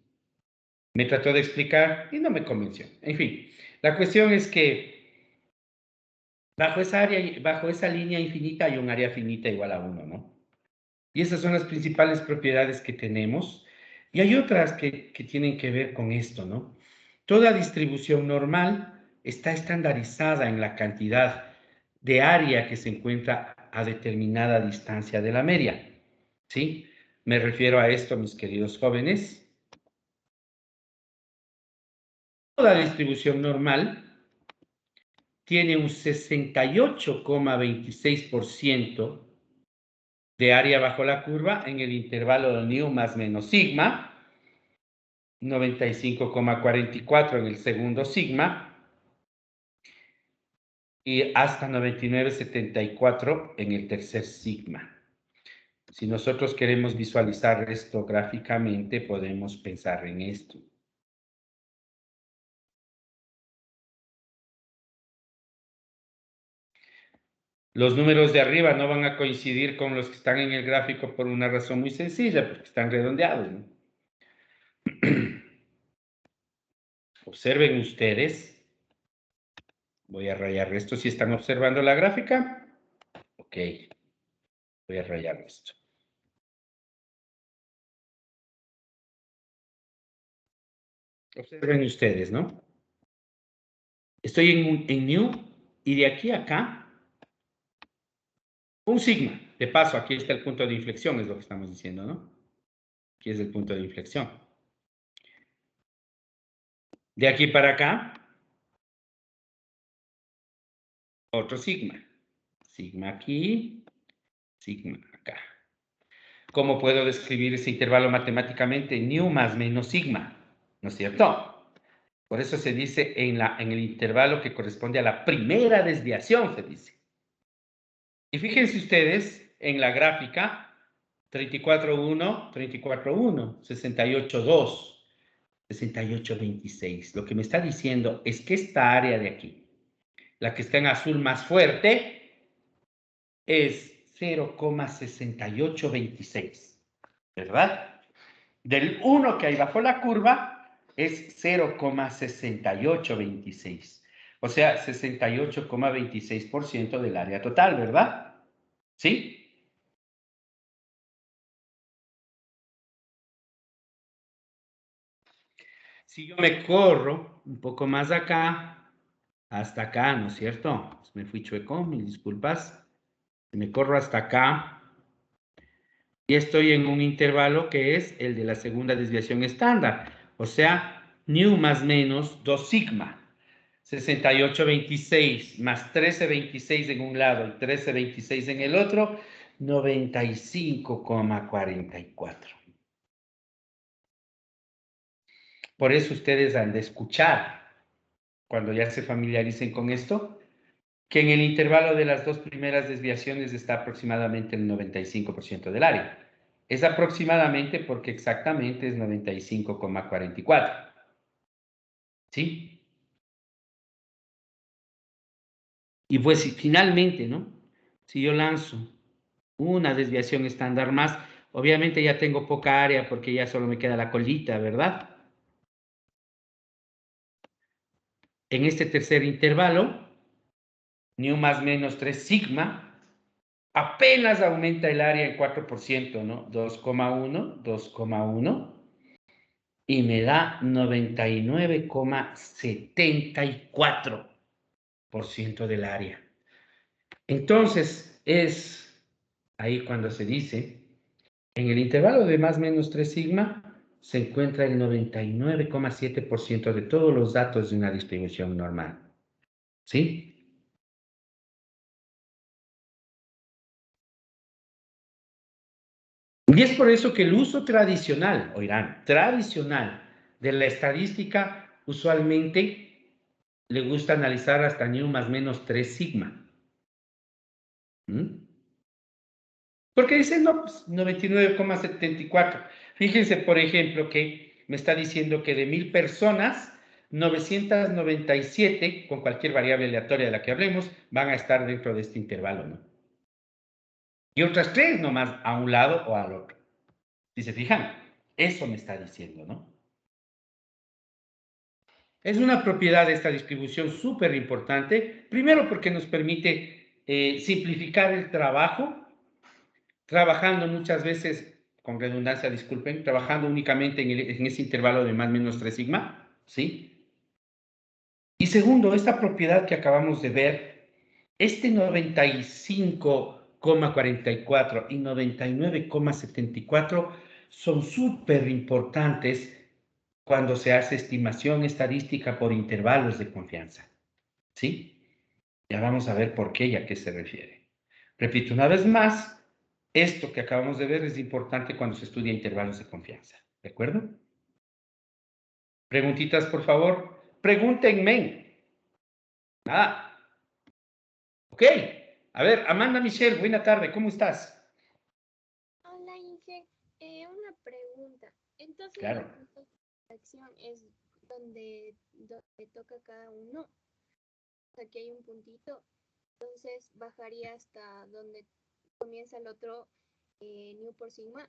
me trató de explicar y no me convenció. En fin, la cuestión es que bajo esa línea infinita hay un área finita igual a 1, ¿no? Y esas son las principales propiedades que tenemos. Y hay otras que tienen que ver con esto, ¿no? Toda distribución normal está estandarizada en la cantidad de área que se encuentra a determinada distancia de la media, ¿sí? Me refiero a esto, mis queridos jóvenes. Toda distribución normal tiene un 68,26% de área bajo la curva en el intervalo de nu más menos sigma, 95,44 en el segundo sigma y hasta 99,74 en el tercer sigma. Si nosotros queremos visualizar esto gráficamente, podemos pensar en esto. Los números de arriba no van a coincidir con los que están en el gráfico por una razón muy sencilla, porque están redondeados, ¿no? Observen ustedes. Voy a rayar esto. ¿Si están observando la gráfica? Ok. Voy a rayar esto. Observen ustedes, ¿no? Estoy en nu y de aquí a acá un sigma. De paso, aquí está el punto de inflexión, es lo que estamos diciendo, ¿no? Aquí es el punto de inflexión. De aquí para acá, otro sigma. Sigma aquí, sigma acá. ¿Cómo puedo describir ese intervalo matemáticamente? Nu más menos sigma, ¿no es cierto? Por eso se dice en el intervalo que corresponde a la primera desviación, se dice. Y fíjense ustedes en la gráfica, 34,1, 34,1, 68,2, 68,26. Lo que me está diciendo es que esta área de aquí, la que está en azul más fuerte, es 0,6826, ¿verdad? Del 1 que hay bajo la curva es 0,6826. O sea, 68,26% del área total, ¿verdad? ¿Sí? Si yo me corro un poco más acá, hasta acá, ¿no es cierto? Me fui chueco, mil disculpas. Me corro hasta acá y estoy en un intervalo que es el de la segunda desviación estándar. O sea, nu más menos 2 sigma. 68,26 más 13,26 en un lado y 13,26 en el otro, 95,44. Por eso ustedes han de escuchar, cuando ya se familiaricen con esto, que en el intervalo de las dos primeras desviaciones está aproximadamente el 95% del área. Es aproximadamente porque exactamente es 95,44. ¿Sí? Y pues finalmente, ¿no? Si yo lanzo una desviación estándar más, obviamente ya tengo poca área porque ya solo me queda la colita, ¿verdad? En este tercer intervalo, nu más menos 3 sigma, apenas aumenta el área en 4%, ¿no? 2,1, 2,1, y me da 99,74% del área. Entonces, es ahí cuando se dice, en el intervalo de más o menos 3 sigma, se encuentra el 99,7% de todos los datos de una distribución normal. ¿Sí? Y es por eso que el uso tradicional, oirán, tradicional de la estadística, usualmente le gusta analizar hasta nu más menos 3 sigma. Porque dicen, no, pues 99,74. Fíjense, por ejemplo, que me está diciendo que de 1000 personas, 997, con cualquier variable aleatoria de la que hablemos, van a estar dentro de este intervalo, ¿no? Y otras 3 nomás a un lado o al otro. Si se fijan, eso me está diciendo, ¿no? Es una propiedad de esta distribución súper importante, primero porque nos permite simplificar el trabajo, trabajando muchas veces, con redundancia, disculpen, trabajando únicamente en ese intervalo de más o menos 3 sigma, ¿sí? Y segundo, esta propiedad que acabamos de ver, este 95,44 y 99,74 son súper importantes cuando se hace estimación estadística por intervalos de confianza, ¿sí? Ya vamos a ver por qué y a qué se refiere. Repito una vez más, esto que acabamos de ver es importante cuando se estudia intervalos de confianza, ¿de acuerdo? Preguntitas, por favor. Pregúntenme. Ah, ok. A ver, Amanda Michelle, buena tarde, ¿cómo estás? Hola, Inge. Una pregunta. Entonces, Claro. los puntos de acción es donde toca cada uno. O sea, aquí hay un puntito. Entonces, bajaría hasta donde comienza el otro nu por sigma.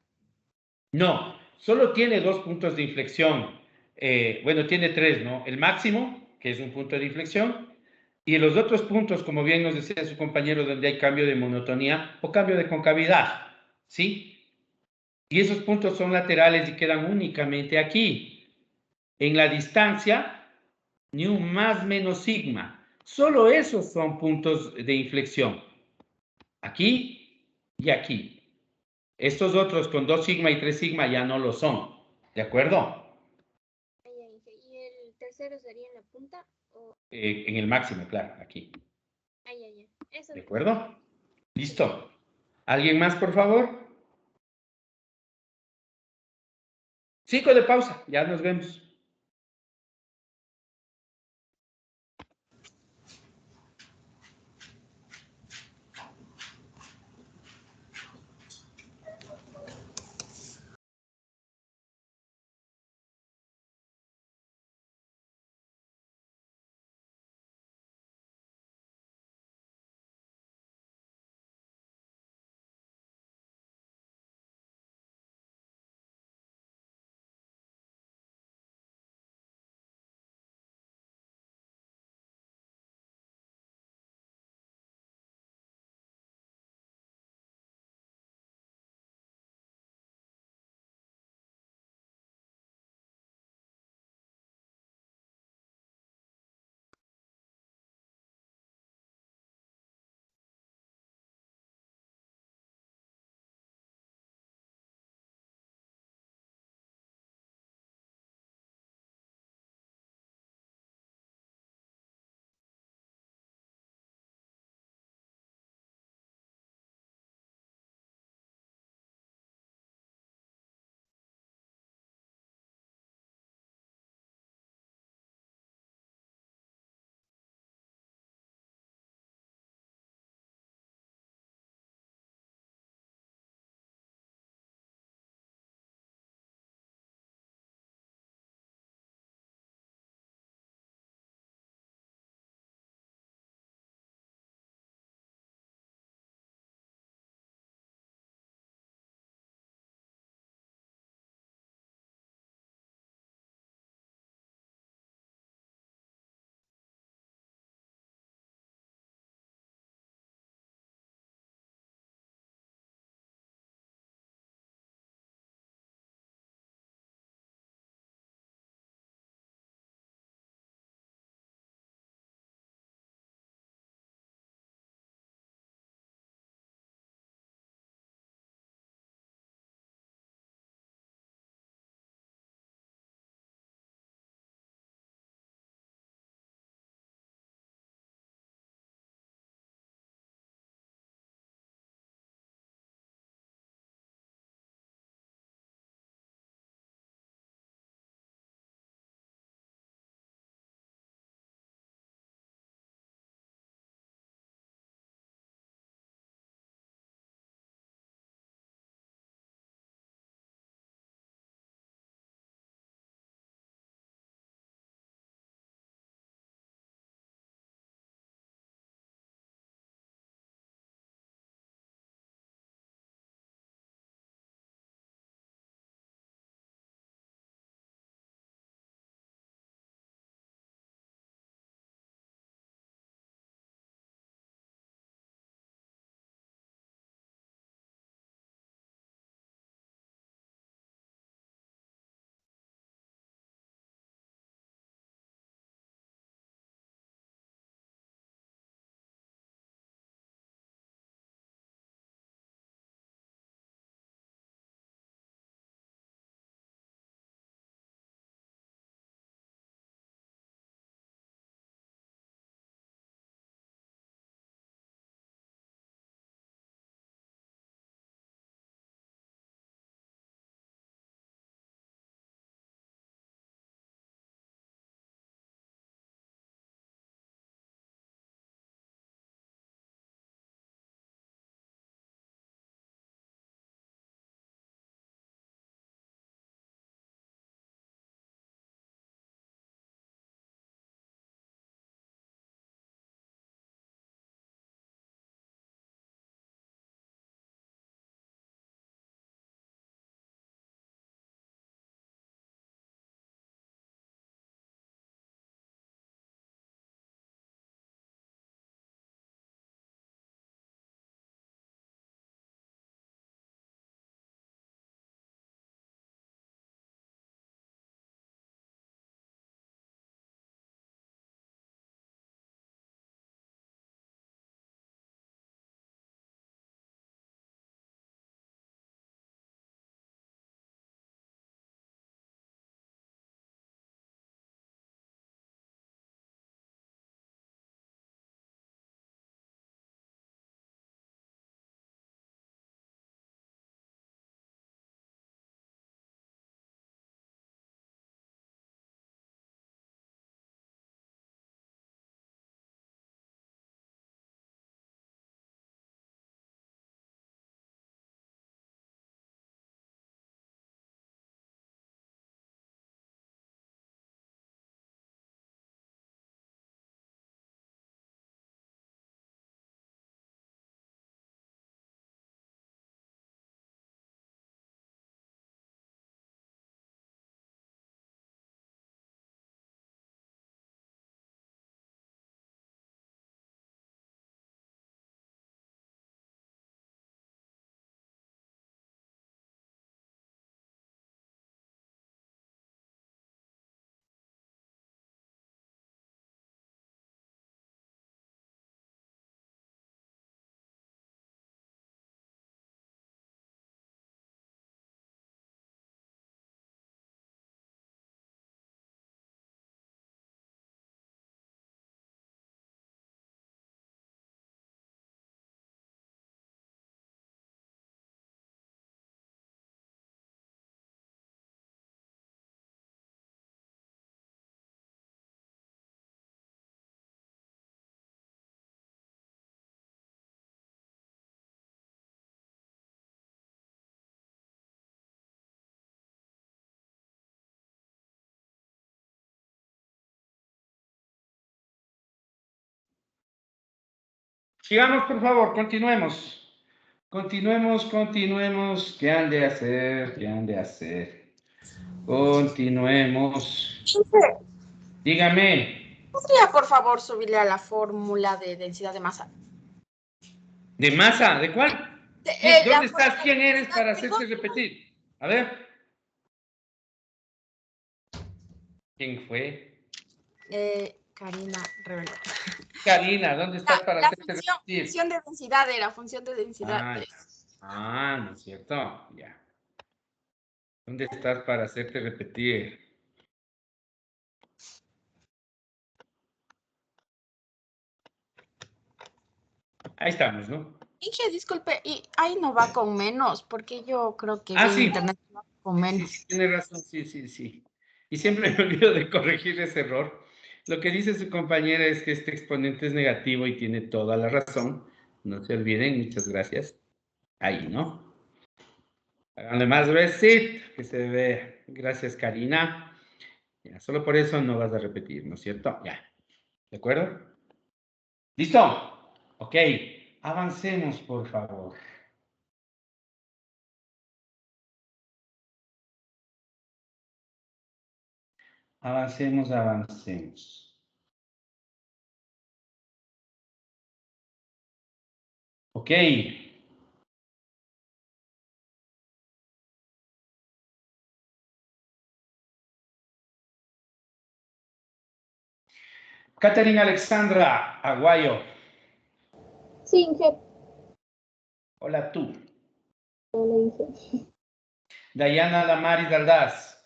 No, solo tiene 2 puntos de inflexión. Bueno, tiene 3, ¿no? El máximo, que es un punto de inflexión, y los otros puntos, como bien nos decía su compañero, donde hay cambio de monotonía o cambio de concavidad, ¿sí? Y esos puntos son laterales y quedan únicamente aquí. En la distancia, nu más menos sigma. Solo esos son puntos de inflexión. Aquí y aquí. Estos otros con 2 sigma y 3 sigma ya no lo son. ¿De acuerdo? ¿Y el tercero sería en la punta? ¿O? En el máximo, claro, aquí. Eso ¿De no. acuerdo? Listo. ¿Alguien más, por favor? 5 de pausa. Ya nos vemos. Sigamos, por favor, continuemos. Continuemos. ¿Qué han de hacer? Continuemos. Dígame. ¿Podría, por favor, subirle a la fórmula de densidad de masa? ¿De masa? ¿De cuál? ¿Dónde estás? ¿Quién eres para hacerte repetir? A ver. ¿Quién fue? Karina Revelo. Karina, ¿dónde estás para hacerte repetir? Función de densidad era, función de densidad. ¿No es cierto? Ya. ¿Dónde estás para hacerte repetir? Ahí estamos, ¿no? Inge, disculpe, y ahí no va con menos, porque yo creo que sí. internet va con menos. Sí, tiene razón, sí. Y siempre me olvido de corregir ese error. Lo que dice su compañera es que este exponente es negativo y tiene toda la razón. No se olviden, muchas gracias. Ahí, ¿no? Háganle más reset, que se ve. Gracias, Karina. Ya, solo por eso no vas a repetir, ¿no es cierto? Ya. ¿De acuerdo? ¿Listo? Ok. Avancemos, por favor. Avancemos. Ok. Caterina Alexandra Aguayo. Sí, Inge. Hola, tú. Hola, Inge. Dayana Damaris Aldaz.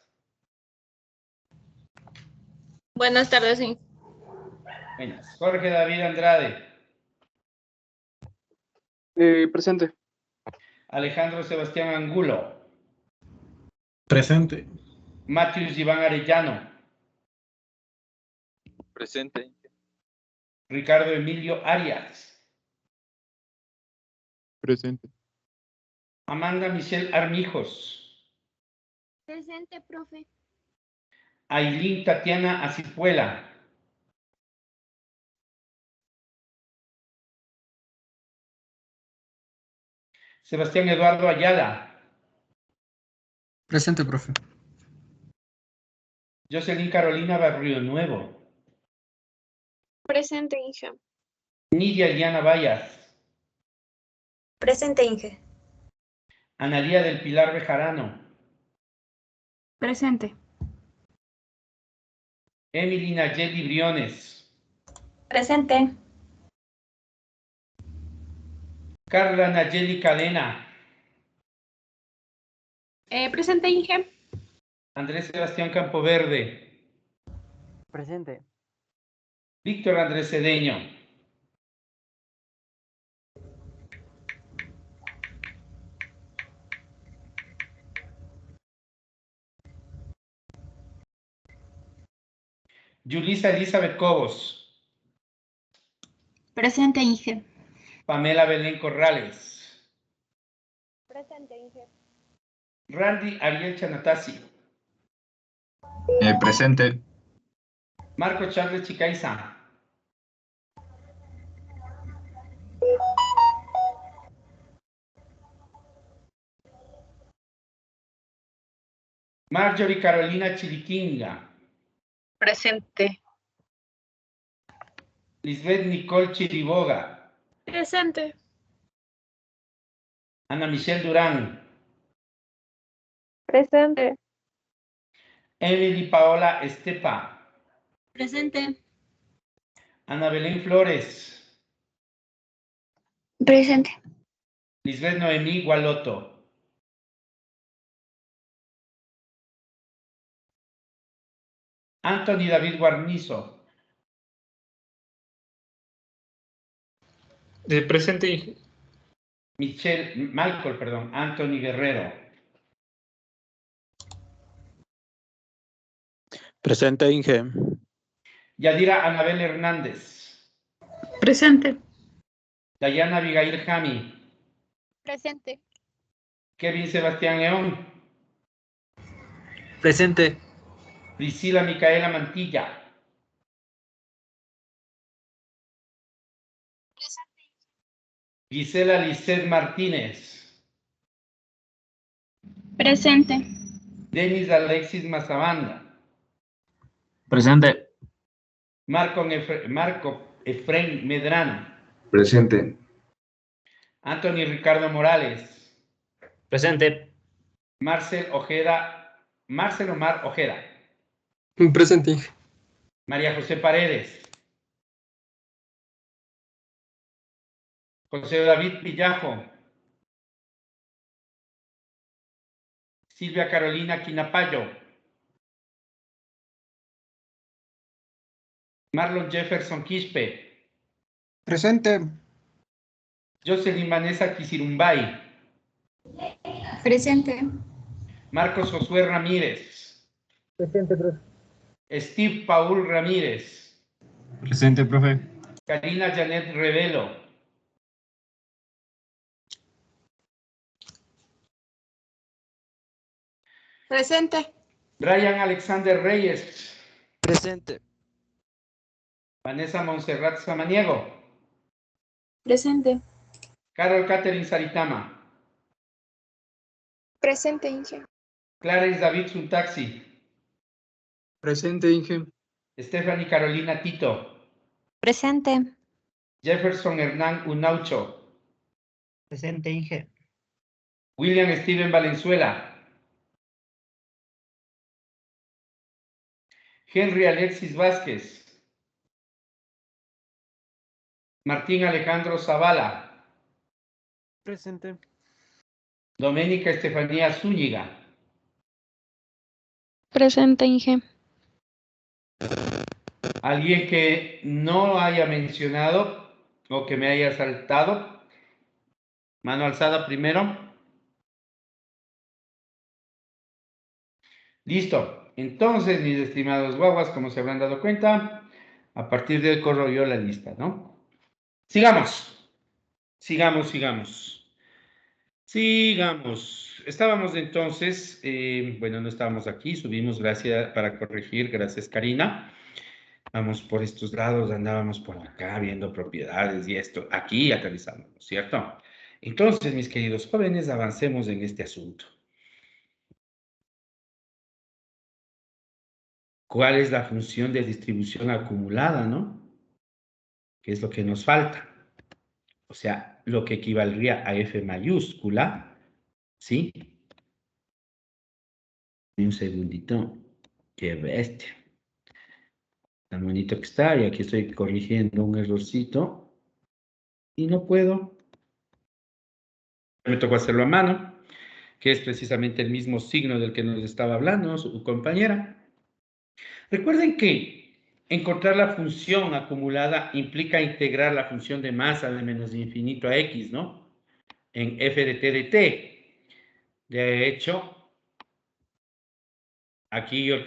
Buenas tardes, sí. Buenas. Jorge David Andrade. Presente. Alejandro Sebastián Angulo. Presente. Matius Iván Arellano. Presente. Ricardo Emilio Arias. Presente. Amanda Michelle Armijos. Presente, profe. Ailín Tatiana Acipuela. Sebastián Eduardo Ayala. Presente, profe. Jocelyn Carolina Barrio Nuevo. Presente, Inge. Nidia Diana Vallas. Presente, Inge. Analía del Pilar Bejarano. Presente. Emily Nayeli Briones. Presente. Carla Nayeli Cadena. Presente, Inge. Andrés Sebastián Campoverde. Presente. Víctor Andrés Cedeño. Yulisa Elizabeth Cobos. Presente, Inge. Pamela Belén Corrales. Presente, Inge. Randy Ariel Chanatasi. Presente. Marco Charles Chicaiza. Marjorie Carolina Chiriquinga. Presente. Lisbeth Nicole Chiriboga. Presente. Ana Michelle Durán. Presente. Emily Paola Estepa. Presente. Ana Belén Flores. Presente. Lisbeth Noemí Gualoto. Anthony David Guarnizo. Presente, Inge. Michael, Anthony Guerrero. Presente, Inge. Yadira Anabel Hernández. Presente. Dayana Abigail Jami. Presente. Kevin Sebastián León. Presente. Priscila Micaela Mantilla. Gisela Lisset Martínez. Presente. Denis Alexis Mazabanda. Presente. Marco Efraín Medrano. Presente. Anthony Ricardo Morales. Presente. Marcel Omar Ojeda. Presente. María José Paredes. José David Villajo. Silvia Carolina Quinapayo. Marlon Jefferson Quispe. Presente. Jocelyn Vanessa Quisirumbay. Presente. Marcos Josué Ramírez. Presente, profe. Steve Paul Ramírez. Presente, profe. Karina Janet Revelo. Presente. Brian Alexander Reyes. Presente. Vanessa Montserrat Samaniego. Presente. Carol Catherine Saritama. Presente, Inge. Clarence David Suntaxi. Presente, Inge. Stephanie Carolina Tito. Presente. Jefferson Hernán Unaucho. Presente, Inge. William Steven Valenzuela. Henry Alexis Vázquez. Martín Alejandro Zavala. Presente. Doménica Estefanía Zúñiga. Presente, Inge. Alguien que no haya mencionado o que me haya saltado. Mano alzada primero. Listo. Entonces, mis estimados guaguas, como se habrán dado cuenta, a partir de hoy corro yo la lista, ¿no? Sigamos. Sigamos. Estábamos entonces, bueno, no estábamos aquí, subimos gracias para corregir, gracias Karina. Vamos por estos lados, andábamos por acá viendo propiedades y esto, aquí aterrizamos, ¿no es cierto? Entonces, mis queridos jóvenes, avancemos en este asunto. ¿Cuál es la función de distribución acumulada, no? ¿Qué es lo que nos falta? O sea, lo que equivaldría a F mayúscula, ¿sí? Un segundito. Qué bestia. Tan bonito que está, y aquí estoy corrigiendo un errorcito. Y no puedo. Me tocó hacerlo a mano, que es precisamente el mismo signo del que nos estaba hablando su compañera. Recuerden que encontrar la función acumulada implica integrar la función de masa de menos infinito a x, ¿no? En f de t de t. De hecho, aquí yo,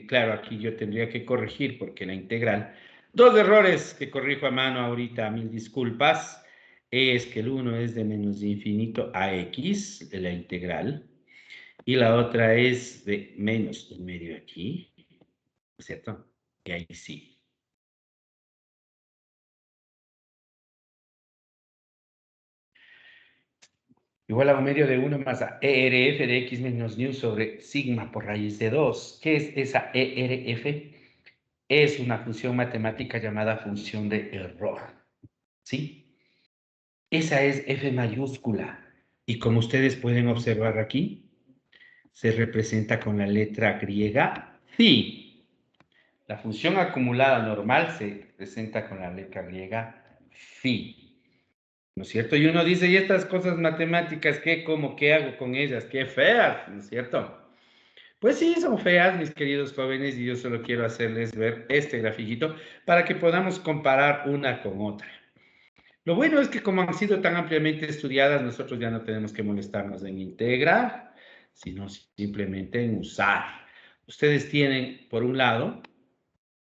claro, aquí yo tendría que corregir porque la integral, dos errores que corrijo a mano ahorita, mil disculpas, es que el uno es de menos infinito a x, de la integral, y la otra es de menos un medio aquí, ¿cierto? Y ahí sí. Igual a un medio de 1 más a ERF de x menos nu sobre sigma por raíz de 2. ¿Qué es esa ERF? Es una función matemática llamada función de error. ¿Sí? Esa es F mayúscula. Y como ustedes pueden observar aquí, se representa con la letra griega phi. La función acumulada normal se presenta con la letra griega phi. ¿No es cierto? Y uno dice, ¿y estas cosas matemáticas qué, cómo, qué hago con ellas? ¡Qué feas! ¿No es cierto? Pues sí, son feas, mis queridos jóvenes, y yo solo quiero hacerles ver este grafiquito para que podamos comparar una con otra. Lo bueno es que como han sido tan ampliamente estudiadas, nosotros ya no tenemos que molestarnos en integrar, sino simplemente en usar. Ustedes tienen, por un lado,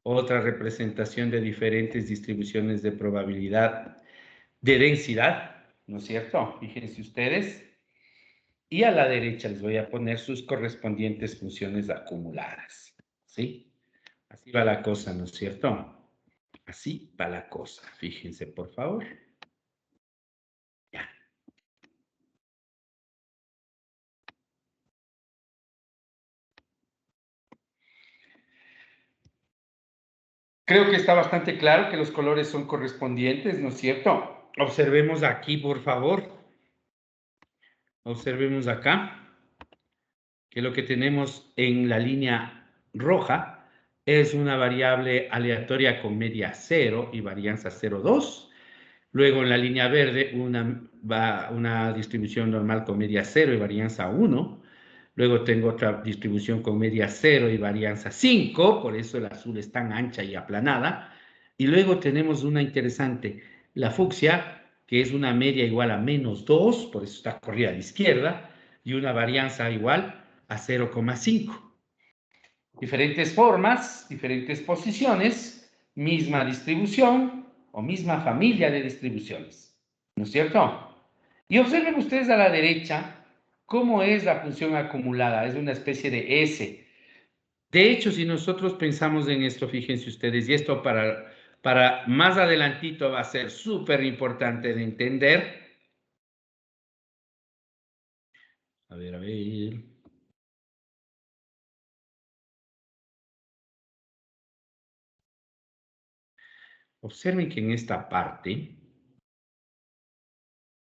otra representación de diferentes distribuciones de probabilidad de densidad, ¿no es cierto? Fíjense ustedes. Y a la derecha les voy a poner sus correspondientes funciones acumuladas, ¿sí? Así va la cosa, ¿no es cierto? Así va la cosa. Fíjense, por favor. Creo que está bastante claro que los colores son correspondientes, ¿no es cierto? Observemos aquí, por favor. Observemos acá que lo que tenemos en la línea roja es una variable aleatoria con media 0 y varianza 0,2. Luego en la línea verde una distribución normal con media 0 y varianza 1. Luego tengo otra distribución con media 0 y varianza 5, por eso el azul es tan ancha y aplanada. Y luego tenemos una interesante, la fucsia, que es una media igual a menos 2, por eso está corrida a la izquierda, y una varianza igual a 0,5. Diferentes formas, diferentes posiciones, misma distribución o misma familia de distribuciones, ¿no es cierto? Y observen ustedes a la derecha cómo es la función acumulada, es una especie de S. De hecho, si nosotros pensamos en esto, fíjense ustedes, y esto para más adelantito va a ser súper importante de entender. A ver. Observen que en esta parte,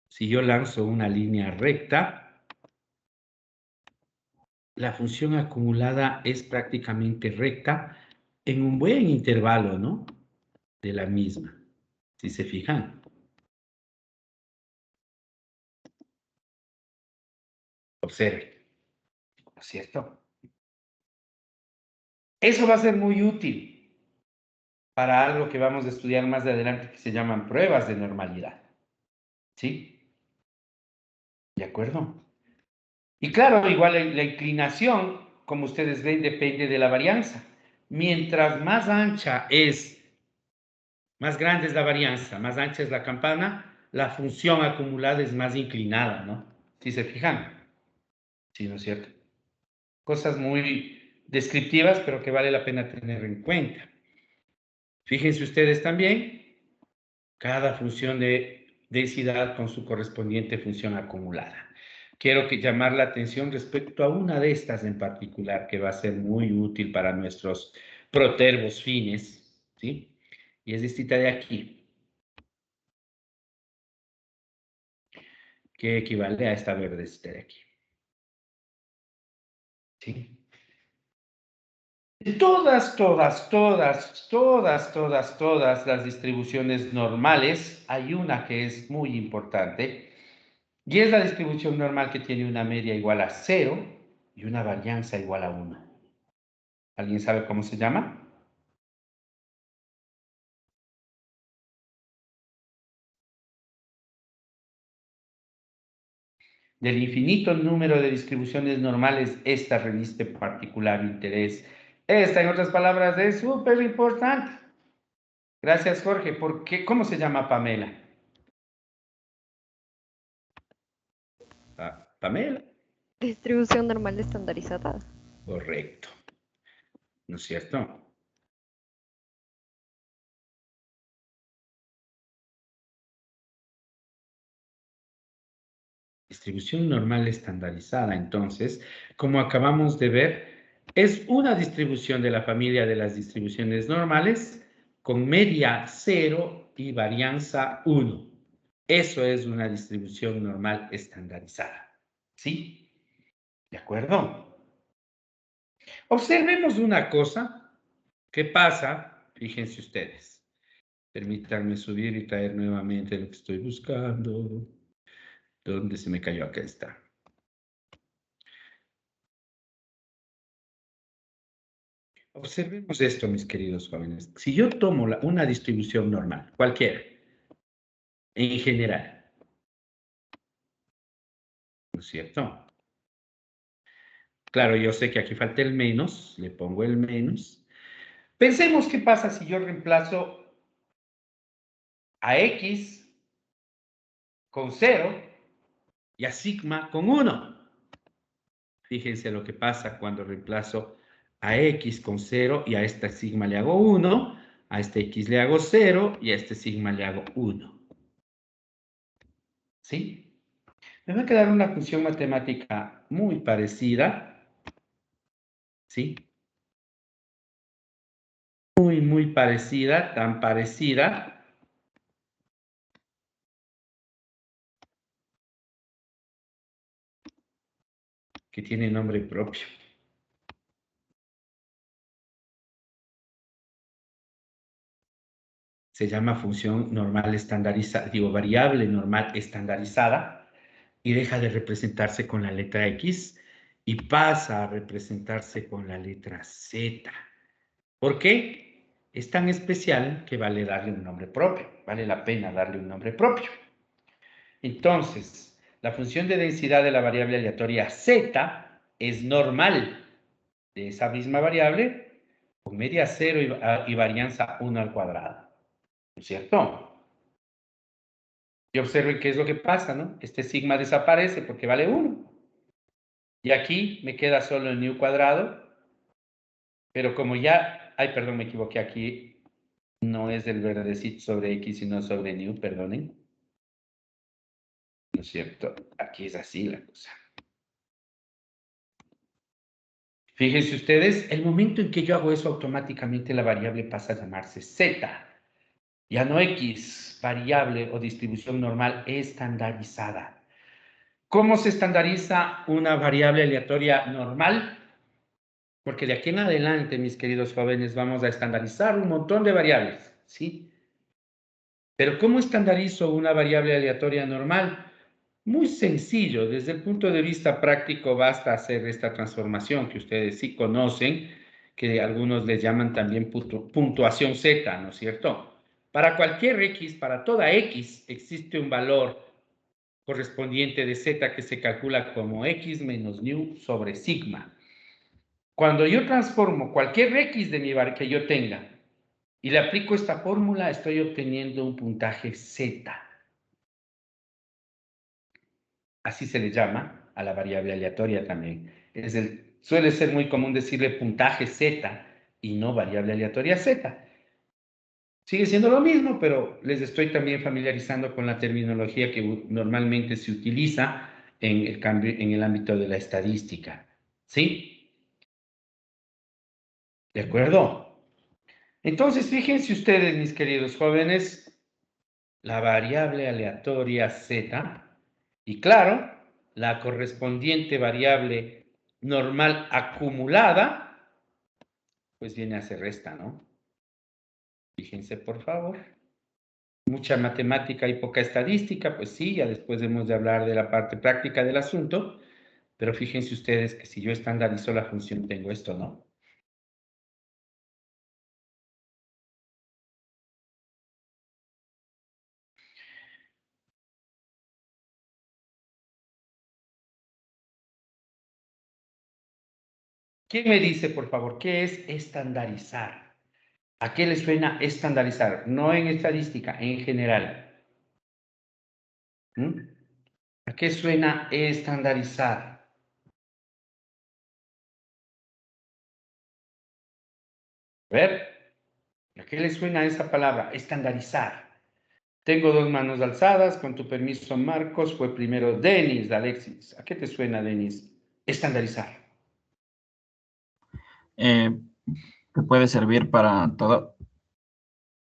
si yo lanzo una línea recta, la función acumulada es prácticamente recta en un buen intervalo, ¿no? De la misma, si se fijan. Observen, ¿no es cierto? Eso va a ser muy útil para algo que vamos a estudiar más adelante que se llaman pruebas de normalidad. ¿Sí? ¿De acuerdo? Y claro, igual la inclinación, como ustedes ven, depende de la varianza. Mientras más ancha es, más grande es la varianza, más ancha es la campana, la función acumulada es más inclinada, ¿no? ¿Sí se fijan? Sí, ¿no es cierto? Cosas muy descriptivas, pero que vale la pena tener en cuenta. Fíjense ustedes también, cada función de densidad con su correspondiente función acumulada. Quiero llamar la atención respecto a una de estas en particular, que va a ser muy útil para nuestros protervos fines, ¿sí? Y es esta de aquí, que equivale a esta verdecita de aquí. ¿Sí? Todas las distribuciones normales, hay una que es muy importante, y es la distribución normal que tiene una media igual a 0 y una varianza igual a 1. ¿Alguien sabe cómo se llama? Del infinito número de distribuciones normales, esta reviste particular interés. Esta, en otras palabras, es súper importante. Gracias, Jorge. ¿Por qué? ¿Cómo se llama Pamela? Pamela. Distribución normal estandarizada. Correcto. ¿No es cierto? Distribución normal estandarizada, entonces, como acabamos de ver, es una distribución de la familia de las distribuciones normales con media 0 y varianza 1. Eso es una distribución normal estandarizada. ¿Sí? ¿De acuerdo? Observemos una cosa que pasa, fíjense ustedes. Permítanme subir y traer nuevamente lo que estoy buscando. ¿Dónde se me cayó? Acá está. Observemos esto, mis queridos jóvenes. Si yo tomo una distribución normal, cualquiera, en general, ¿no es cierto? Claro, yo sé que aquí falta el menos, le pongo el menos. Pensemos qué pasa si yo reemplazo a X con 0 y a sigma con 1. Fíjense lo que pasa cuando reemplazo a X con 0 y a esta sigma le hago 1, a este X le hago 0 y a este sigma le hago 1. ¿Sí? Me va a quedar una función matemática muy parecida, ¿sí? muy parecida, tan parecida, que tiene nombre propio. Se llama función normal estandarizada, digo, variable normal estandarizada, y deja de representarse con la letra X y pasa a representarse con la letra Z. ¿Por qué? Es tan especial que vale darle un nombre propio, vale la pena darle un nombre propio. Entonces, la función de densidad de la variable aleatoria Z es normal de esa misma variable con media 0 y varianza 1 al cuadrado. ¿No es cierto? Y observen qué es lo que pasa, ¿no? Este sigma desaparece porque vale 1. Y aquí me queda solo el nu cuadrado, pero como ya... Ay, perdón, me equivoqué aquí. No es del verdecito sobre X, sino sobre nu, perdonen. ¿No es cierto? Aquí es así la cosa. Fíjense ustedes, el momento en que yo hago eso, automáticamente la variable pasa a llamarse Z. Ya no X, variable o distribución normal estandarizada. ¿Cómo se estandariza una variable aleatoria normal? Porque de aquí en adelante, mis queridos jóvenes, vamos a estandarizar un montón de variables, ¿sí? Pero ¿cómo estandarizo una variable aleatoria normal? Muy sencillo, desde el punto de vista práctico basta hacer esta transformación que ustedes sí conocen, que algunos les llaman también puntuación Z, ¿no es cierto? Para cualquier X, para toda X, existe un valor correspondiente de Z que se calcula como X menos nu sobre sigma. Cuando yo transformo cualquier X de mi que yo tenga y le aplico esta fórmula, estoy obteniendo un puntaje Z. Así se le llama a la variable aleatoria también. Suele ser muy común decirle puntaje Z y no variable aleatoria Z. Sigue siendo lo mismo, pero les estoy también familiarizando con la terminología que normalmente se utiliza en el ámbito de la estadística. ¿Sí? ¿De acuerdo? Entonces, fíjense ustedes, mis queridos jóvenes, la variable aleatoria Z, y claro, la correspondiente variable normal acumulada, pues viene a ser esta, ¿no? Fíjense, por favor. Mucha matemática y poca estadística, pues sí, ya después hemos de hablar de la parte práctica del asunto, pero fíjense ustedes que si yo estandarizo la función, tengo esto, ¿no? ¿Quién me dice, por favor, qué es estandarizar? ¿A qué le suena estandarizar? No en estadística, en general. ¿Mm? ¿A qué suena estandarizar? A ver, ¿a qué le suena esa palabra? Estandarizar. Tengo dos manos alzadas, con tu permiso, Marcos, fue primero Denis, Alexis. ¿A qué te suena, Denis? Estandarizar. Que puede servir para todo.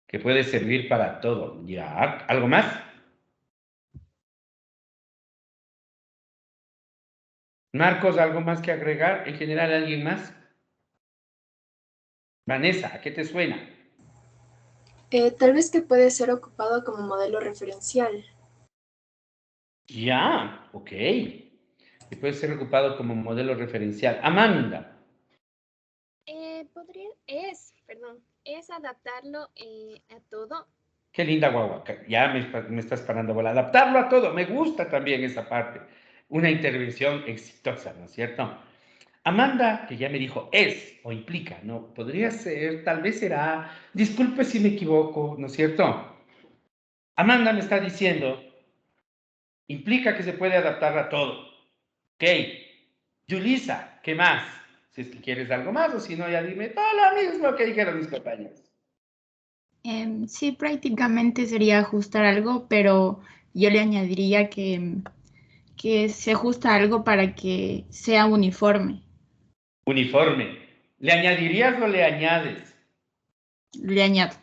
Que puede servir para todo. Ya, ¿algo más? Marcos, ¿algo más que agregar? En general, ¿alguien más? Vanessa, ¿a qué te suena? Tal vez que puede ser ocupado como modelo referencial. Ya, ok. Que puede ser ocupado como modelo referencial. Amanda. Es adaptarlo a todo. Qué linda guagua. Ya me estás parando bola. Adaptarlo a todo. Me gusta también esa parte. Una intervención exitosa, ¿no es cierto? Amanda, que ya me dijo es o implica, ¿no? Podría ser, tal vez será. Disculpe si me equivoco, ¿no es cierto? Amanda me está diciendo, implica que se puede adaptar a todo. Ok. Yulisa, ¿qué más? Si es que quieres algo más o si no, ya dime todo lo mismo que dijeron mis compañeros. Sí, prácticamente sería ajustar algo, pero yo le añadiría que se ajusta algo para que sea uniforme. Uniforme. ¿Le añadirías o le añades? Le añado.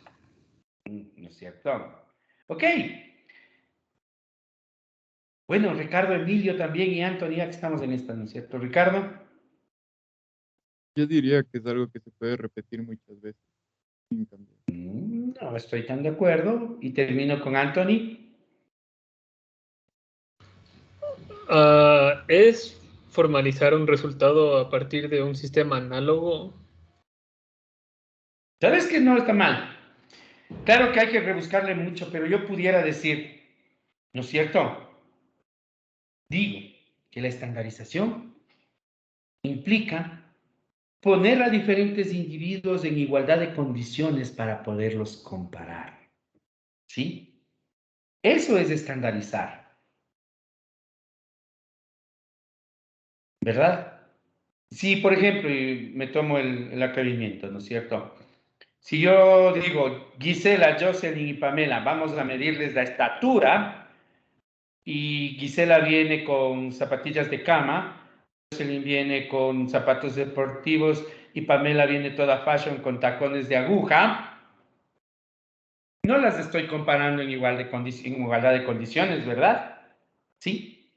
¿No es cierto? Ok. Bueno, Ricardo, Emilio también y Anthony, ya que estamos en esta, ¿no es cierto? Ricardo. Yo diría que es algo que se puede repetir muchas veces sin cambiar. No estoy tan de acuerdo. Y termino con Anthony. ¿Es formalizar un resultado a partir de un sistema análogo? ¿Sabes que no está mal? Claro que hay que rebuscarle mucho, pero yo pudiera decir, ¿no es cierto? Digo que la estandarización implica poner a diferentes individuos en igualdad de condiciones para poderlos comparar. ¿Sí? Eso es estandarizar. ¿Verdad? Si, por ejemplo, y me tomo el atrevimiento, ¿no es cierto? Si yo digo, Gisela, Jocelyn y Pamela, vamos a medirles la estatura, y Gisela viene con zapatillas de cama, Jocelyn viene con zapatos deportivos y Pamela viene toda fashion con tacones de aguja, no las estoy comparando en igualdad de condiciones, ¿verdad? ¿Sí?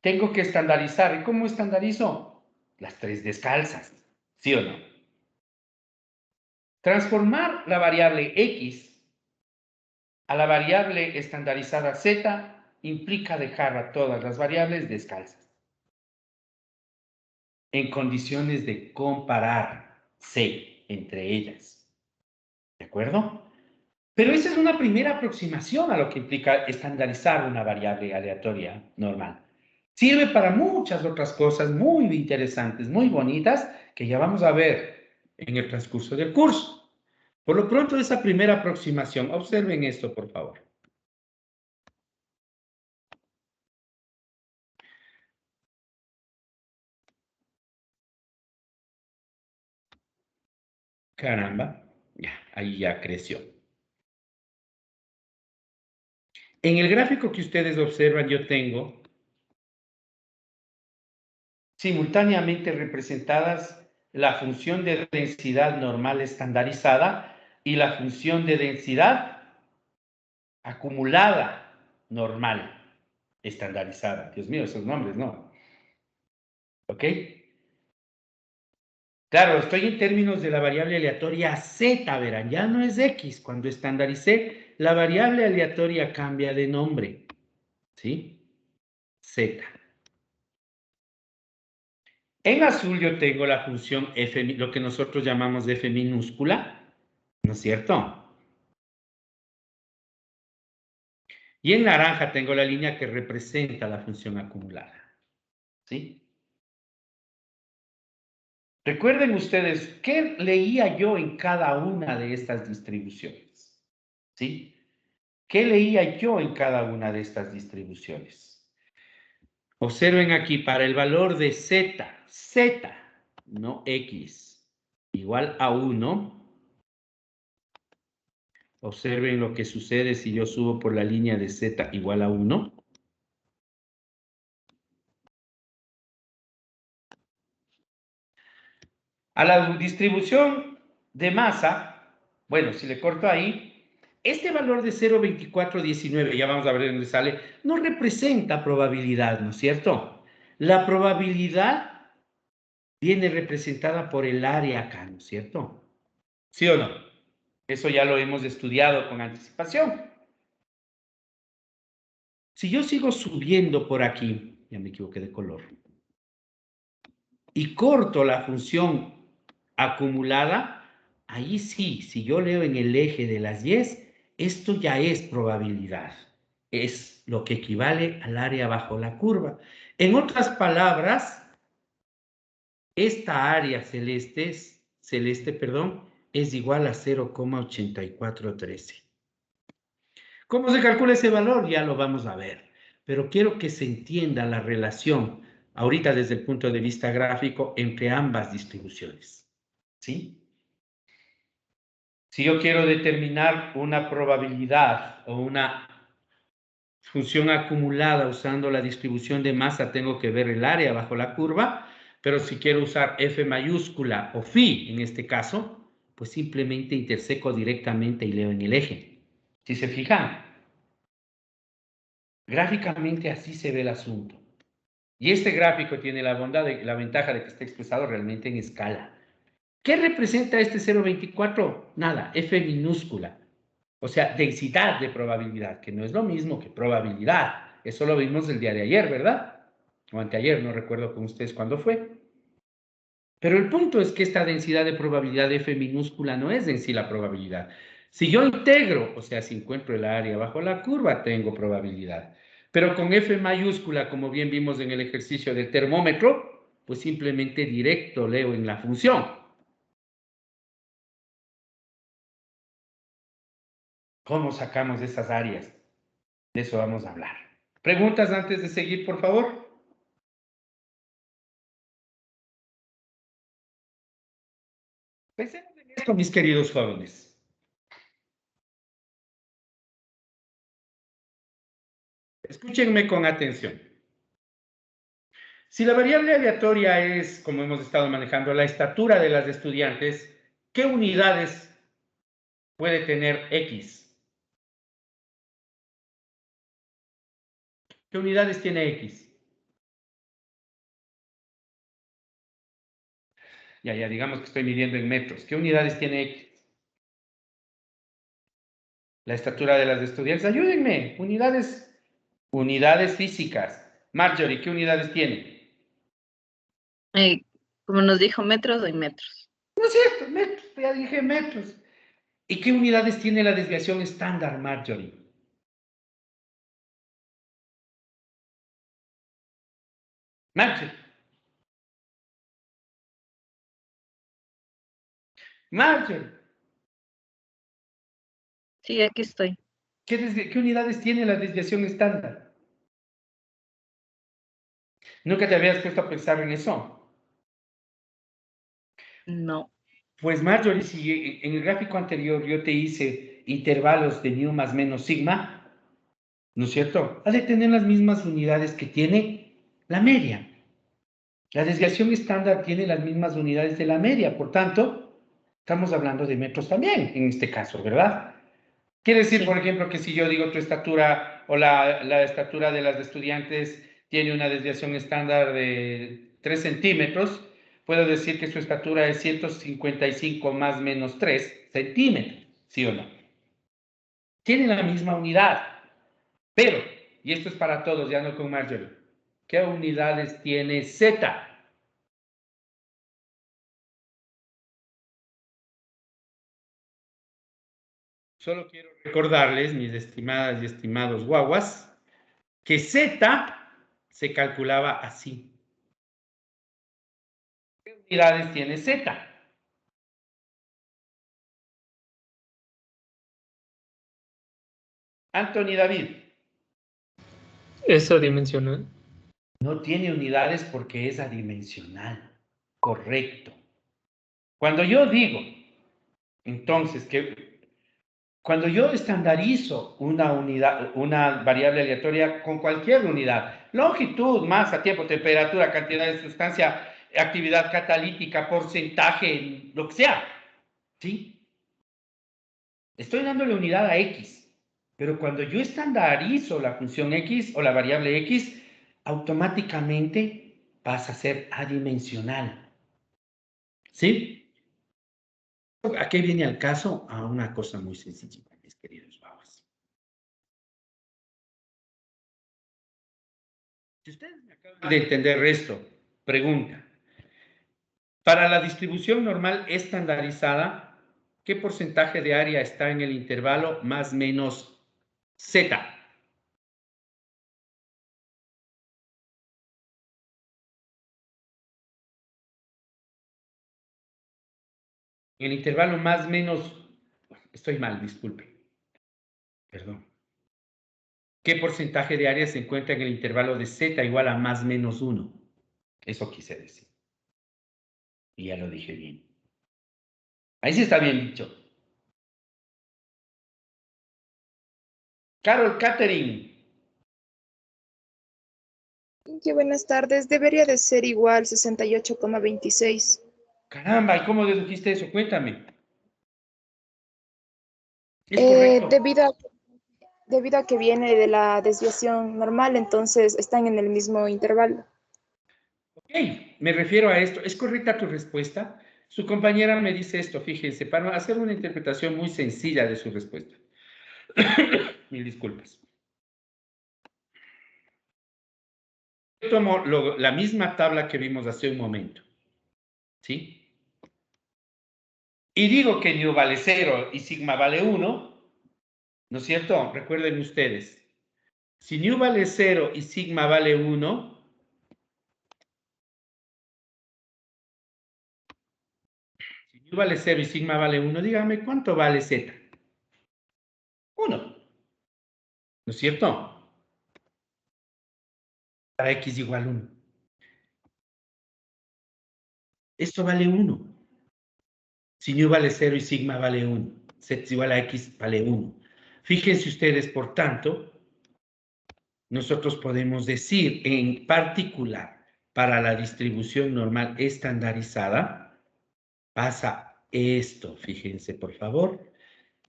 Tengo que estandarizar. ¿Y cómo estandarizo? Las 3 descalzas, ¿sí o no? Transformar la variable X a la variable estandarizada Z implica dejar a todas las variables descalzas, en condiciones de compararse entre ellas. ¿De acuerdo? Pero esa es una primera aproximación a lo que implica estandarizar una variable aleatoria normal. Sirve para muchas otras cosas muy interesantes, muy bonitas, que ya vamos a ver en el transcurso del curso. Por lo pronto, esa primera aproximación, observen esto, por favor. Caramba, ya, ahí ya creció. En el gráfico que ustedes observan, yo tengo simultáneamente representadas la función de densidad normal estandarizada y la función de densidad acumulada normal estandarizada. Dios mío, esos nombres, ¿no? ¿Ok? Claro, estoy en términos de la variable aleatoria Z, verán, ya no es X. Cuando estandaricé, la variable aleatoria cambia de nombre, ¿sí? Z. En azul yo tengo la función f, lo que nosotros llamamos de f minúscula, ¿no es cierto? Y en naranja tengo la línea que representa la función acumulada, ¿sí? Recuerden ustedes, ¿qué leía yo en cada una de estas distribuciones? ¿Sí? ¿Qué leía yo en cada una de estas distribuciones? Observen aquí, para el valor de z, no x, igual a 1, observen lo que sucede si yo subo por la línea de z igual a 1. A la distribución de masa, bueno, si le corto ahí, este valor de 0,2419, ya vamos a ver dónde sale, no representa probabilidad, ¿no es cierto? La probabilidad viene representada por el área acá, ¿no es cierto? ¿Sí o no? Eso ya lo hemos estudiado con anticipación. Si yo sigo subiendo por aquí, ya me equivoqué de color, y corto la función acumulada, ahí sí, si yo leo en el eje de las 10, esto ya es probabilidad. Es lo que equivale al área bajo la curva. En otras palabras, esta área celeste, es igual a 0,8413. ¿Cómo se calcula ese valor? Ya lo vamos a ver. Pero quiero que se entienda la relación, ahorita desde el punto de vista gráfico, entre ambas distribuciones. ¿Sí? Si yo quiero determinar una probabilidad o una función acumulada usando la distribución de masa, tengo que ver el área bajo la curva, pero si quiero usar F mayúscula o phi, en este caso, pues simplemente interseco directamente y leo en el eje. Si se fijan, gráficamente así se ve el asunto. Y este gráfico tiene la ventaja de que está expresado realmente en escala. ¿Qué representa este 0,24? Nada, F minúscula. O sea, densidad de probabilidad, que no es lo mismo que probabilidad. Eso lo vimos el día de ayer, ¿verdad? O anteayer, no recuerdo con ustedes cuándo fue. Pero el punto es que esta densidad de probabilidad F minúscula no es en sí la probabilidad. Si yo integro, o sea, si encuentro el área bajo la curva, tengo probabilidad. Pero con F mayúscula, como bien vimos en el ejercicio del termómetro, pues simplemente directo leo en la función. ¿Cómo sacamos esas áreas? De eso vamos a hablar. ¿Preguntas antes de seguir, por favor? Pensemos en esto, mis queridos jóvenes. Escúchenme con atención. Si la variable aleatoria es, como hemos estado manejando, la estatura de las estudiantes, ¿qué unidades puede tener X? ¿Qué unidades tiene X? Ya, digamos que estoy midiendo en metros. ¿Qué unidades tiene X? La estatura de las estudiantes. Ayúdenme. Unidades físicas. Marjorie, ¿qué unidades tiene? Como nos dijo, metros y metros. No es cierto, metros. Ya dije metros. ¿Y qué unidades tiene la desviación estándar, Marjorie? Marjorie. Marjorie. Sí, aquí estoy. ¿Qué unidades tiene la desviación estándar? ¿Nunca te habías puesto a pensar en eso? No. Pues Marjorie, si en el gráfico anterior yo te hice intervalos de mu más menos sigma, ¿no es cierto? Ha de tener las mismas unidades que tiene la media. La desviación estándar tiene las mismas unidades de la media, por tanto, estamos hablando de metros también, en este caso, ¿verdad? Quiere decir, por ejemplo, que si yo digo tu estatura o la estatura de las estudiantes tiene una desviación estándar de 3 centímetros, puedo decir que su estatura es 155 más menos 3 centímetros, ¿sí o no? Tiene la misma unidad, pero, y esto es para todos, ya no con Marjorie, ¿qué unidades tiene Z? Solo quiero recordarles, mis estimadas y estimados guaguas, que Z se calculaba así. ¿Qué unidades tiene Z? Anthony David. ¿Es adimensional? No tiene unidades porque es adimensional. Correcto. Cuando yo digo, entonces, que cuando yo estandarizo una unidad, una variable aleatoria con cualquier unidad, longitud, masa, tiempo, temperatura, cantidad de sustancia, actividad catalítica, porcentaje, lo que sea, ¿sí? Estoy dándole unidad a X, pero cuando yo estandarizo la función X o la variable X, automáticamente pasa a ser adimensional. ¿Sí? ¿A qué viene al caso? A una cosa muy sencilla, mis queridos babas. Si ustedes me acaban de entender esto, pregunta. Para la distribución normal estandarizada, ¿qué porcentaje de área está en el intervalo más menos Z? En el intervalo más menos, estoy mal, disculpe. Perdón. ¿Qué porcentaje de área se encuentra en el intervalo de Z igual a más menos 1? Eso quise decir. Y ya lo dije bien. Ahí sí está bien dicho. Carol Catherine. Qué buenas tardes. Debería de ser igual 68,26. Caramba, ¿y cómo dedujiste eso? Cuéntame. Es correcto. Debido a que viene de la desviación normal, entonces están en el mismo intervalo. Ok, me refiero a esto. ¿Es correcta tu respuesta? Su compañera me dice esto, fíjense, para hacer una interpretación muy sencilla de su respuesta. Mil disculpas. Yo tomo la misma tabla que vimos hace un momento, ¿sí? Y digo que nu vale 0 y sigma vale 1, ¿no es cierto? Recuerden ustedes. Si nu vale 0 y sigma vale 1, si nu vale 0 y sigma vale 1, díganme cuánto vale z. 1. ¿No es cierto? Para x igual 1. Esto vale 1. Si nu vale 0 y sigma vale 1. Z es igual a x vale 1. Fíjense ustedes, por tanto, nosotros podemos decir en particular para la distribución normal estandarizada, pasa esto, fíjense por favor,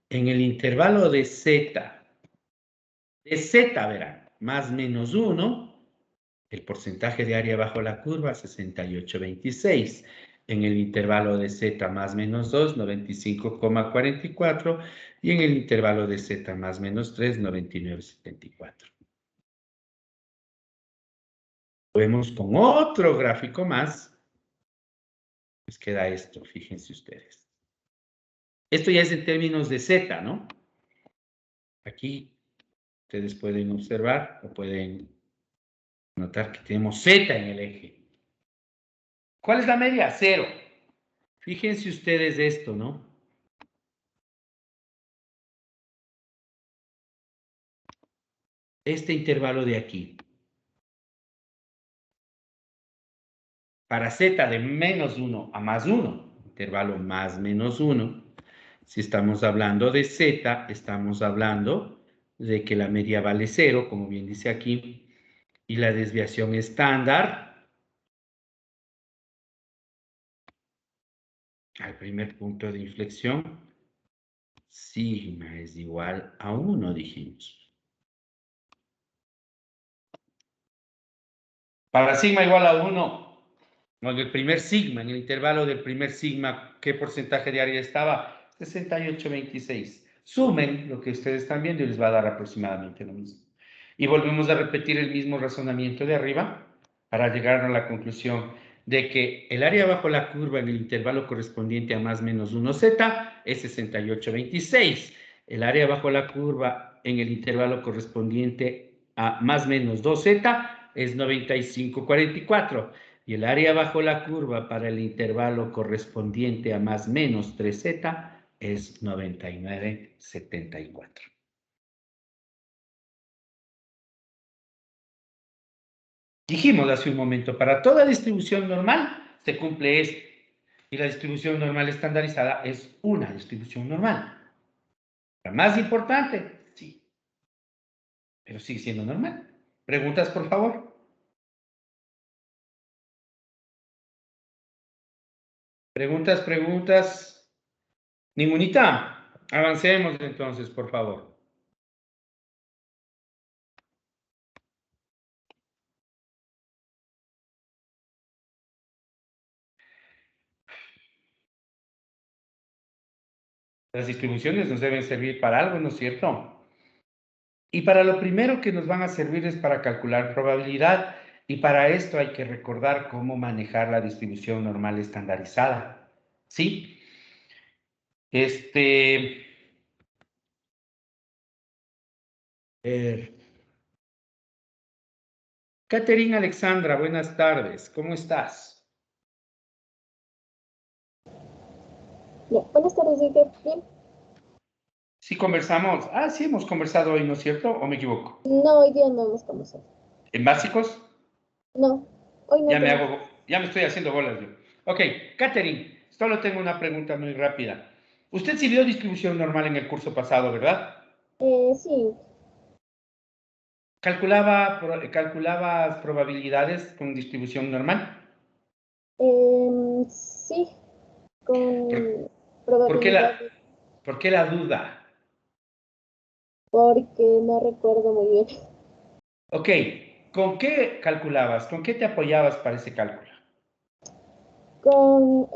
en el intervalo de z, verán, más menos 1, el porcentaje de área bajo la curva, 68,26. En el intervalo de z más menos 2, 95,44. Y en el intervalo de z más menos 3, 99,74. Vemos con otro gráfico más. Pues queda esto, fíjense ustedes. Esto ya es en términos de z, ¿no? Aquí ustedes pueden observar o pueden notar que tenemos z en el eje. ¿Cuál es la media? 0. Fíjense ustedes esto, ¿no? Este intervalo de aquí. Para z de menos 1 a más 1, intervalo más menos 1, si estamos hablando de z, estamos hablando de que la media vale 0, como bien dice aquí, y la desviación estándar al primer punto de inflexión, sigma es igual a 1, dijimos. Para sigma igual a 1, en el primer sigma, en el intervalo del primer sigma, ¿qué porcentaje de área estaba? 68,26. Sumen lo que ustedes están viendo y les va a dar aproximadamente lo mismo. Y volvemos a repetir el mismo razonamiento de arriba para llegar a la conclusión de que el área bajo la curva en el intervalo correspondiente a más menos 1z es 68,26. El área bajo la curva en el intervalo correspondiente a más menos 2z es 95,44. Y el área bajo la curva para el intervalo correspondiente a más menos 3z es 99,74. Dijimos hace un momento, para toda distribución normal se cumple esto. Y la distribución normal estandarizada es una distribución normal. La más importante, sí. Pero sigue siendo normal. ¿Preguntas, por favor? Preguntas. Ningunita. Avancemos entonces, por favor. Las distribuciones nos deben servir para algo, ¿no es cierto? Y para lo primero que nos van a servir es para calcular probabilidad. Y para esto hay que recordar cómo manejar la distribución normal estandarizada. ¿Sí? Catherine Alexandra, buenas tardes. ¿Cómo estás? Buenas tardes, Dieter. Bien. Sí conversamos. Ah, sí hemos conversado hoy, ¿no es cierto? ¿O me equivoco? No, hoy día no hemos conversado. ¿En básicos? No, hoy no. Ya me estoy haciendo bolas yo. Ok, Catherine, solo tengo una pregunta muy rápida. Usted sí vio distribución normal en el curso pasado, ¿verdad? Sí. ¿Calculabas probabilidades con distribución normal? Sí, con probabilidad. ¿Por qué la duda? porque no recuerdo muy bien. Ok, ¿con qué calculabas? ¿Con qué te apoyabas para ese cálculo? Con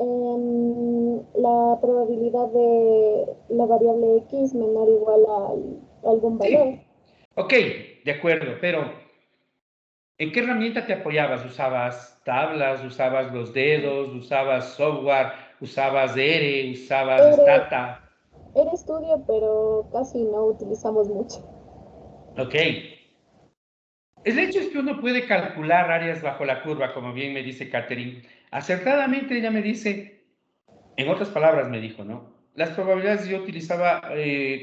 la probabilidad de la variable x menor o igual a algún valor. Ok, de acuerdo, pero ¿en qué herramienta te apoyabas? ¿Usabas tablas? ¿Usabas los dedos? ¿Usabas software? ¿Usabas R? ¿Usabas Stata? Era estudio, pero casi no utilizamos mucho. Ok. El hecho es que uno puede calcular áreas bajo la curva, como bien me dice Catherine. Acertadamente ella me dice, en otras palabras me dijo, ¿no? Las probabilidades yo utilizaba,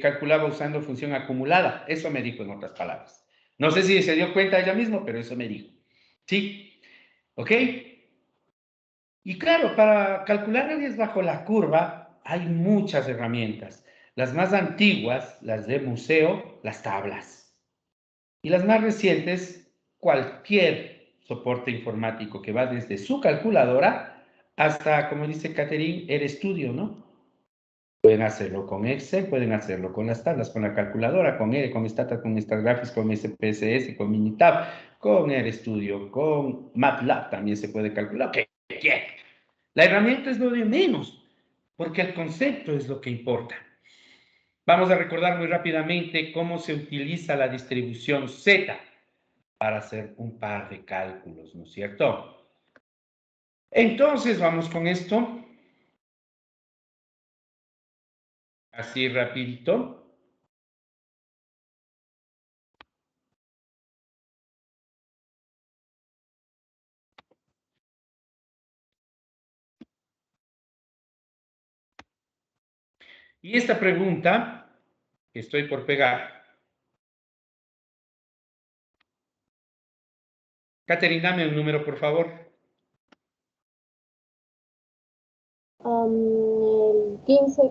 calculaba usando función acumulada. Eso me dijo en otras palabras. No sé si se dio cuenta ella misma, pero eso me dijo. ¿Sí? ¿Ok? Y claro, para calcular áreas bajo la curva hay muchas herramientas. Las más antiguas, las de museo, las tablas. Y las más recientes, cualquier soporte informático que va desde su calculadora hasta, como dice Catherine, RStudio, ¿no? Pueden hacerlo con Excel, pueden hacerlo con las tablas, con la calculadora, con R, con Stata, con StatGraphics, con SPSS, con Minitab, con RStudio, con MATLAB también se puede calcular. ¿Qué quiere? La herramienta es lo de menos, porque el concepto es lo que importa. Vamos a recordar muy rápidamente cómo se utiliza la distribución Z para hacer un par de cálculos, ¿no es cierto? Entonces, vamos con esto. Así rapidito. Y esta pregunta que estoy por pegar. Catherine, dame un número, por favor. El 15.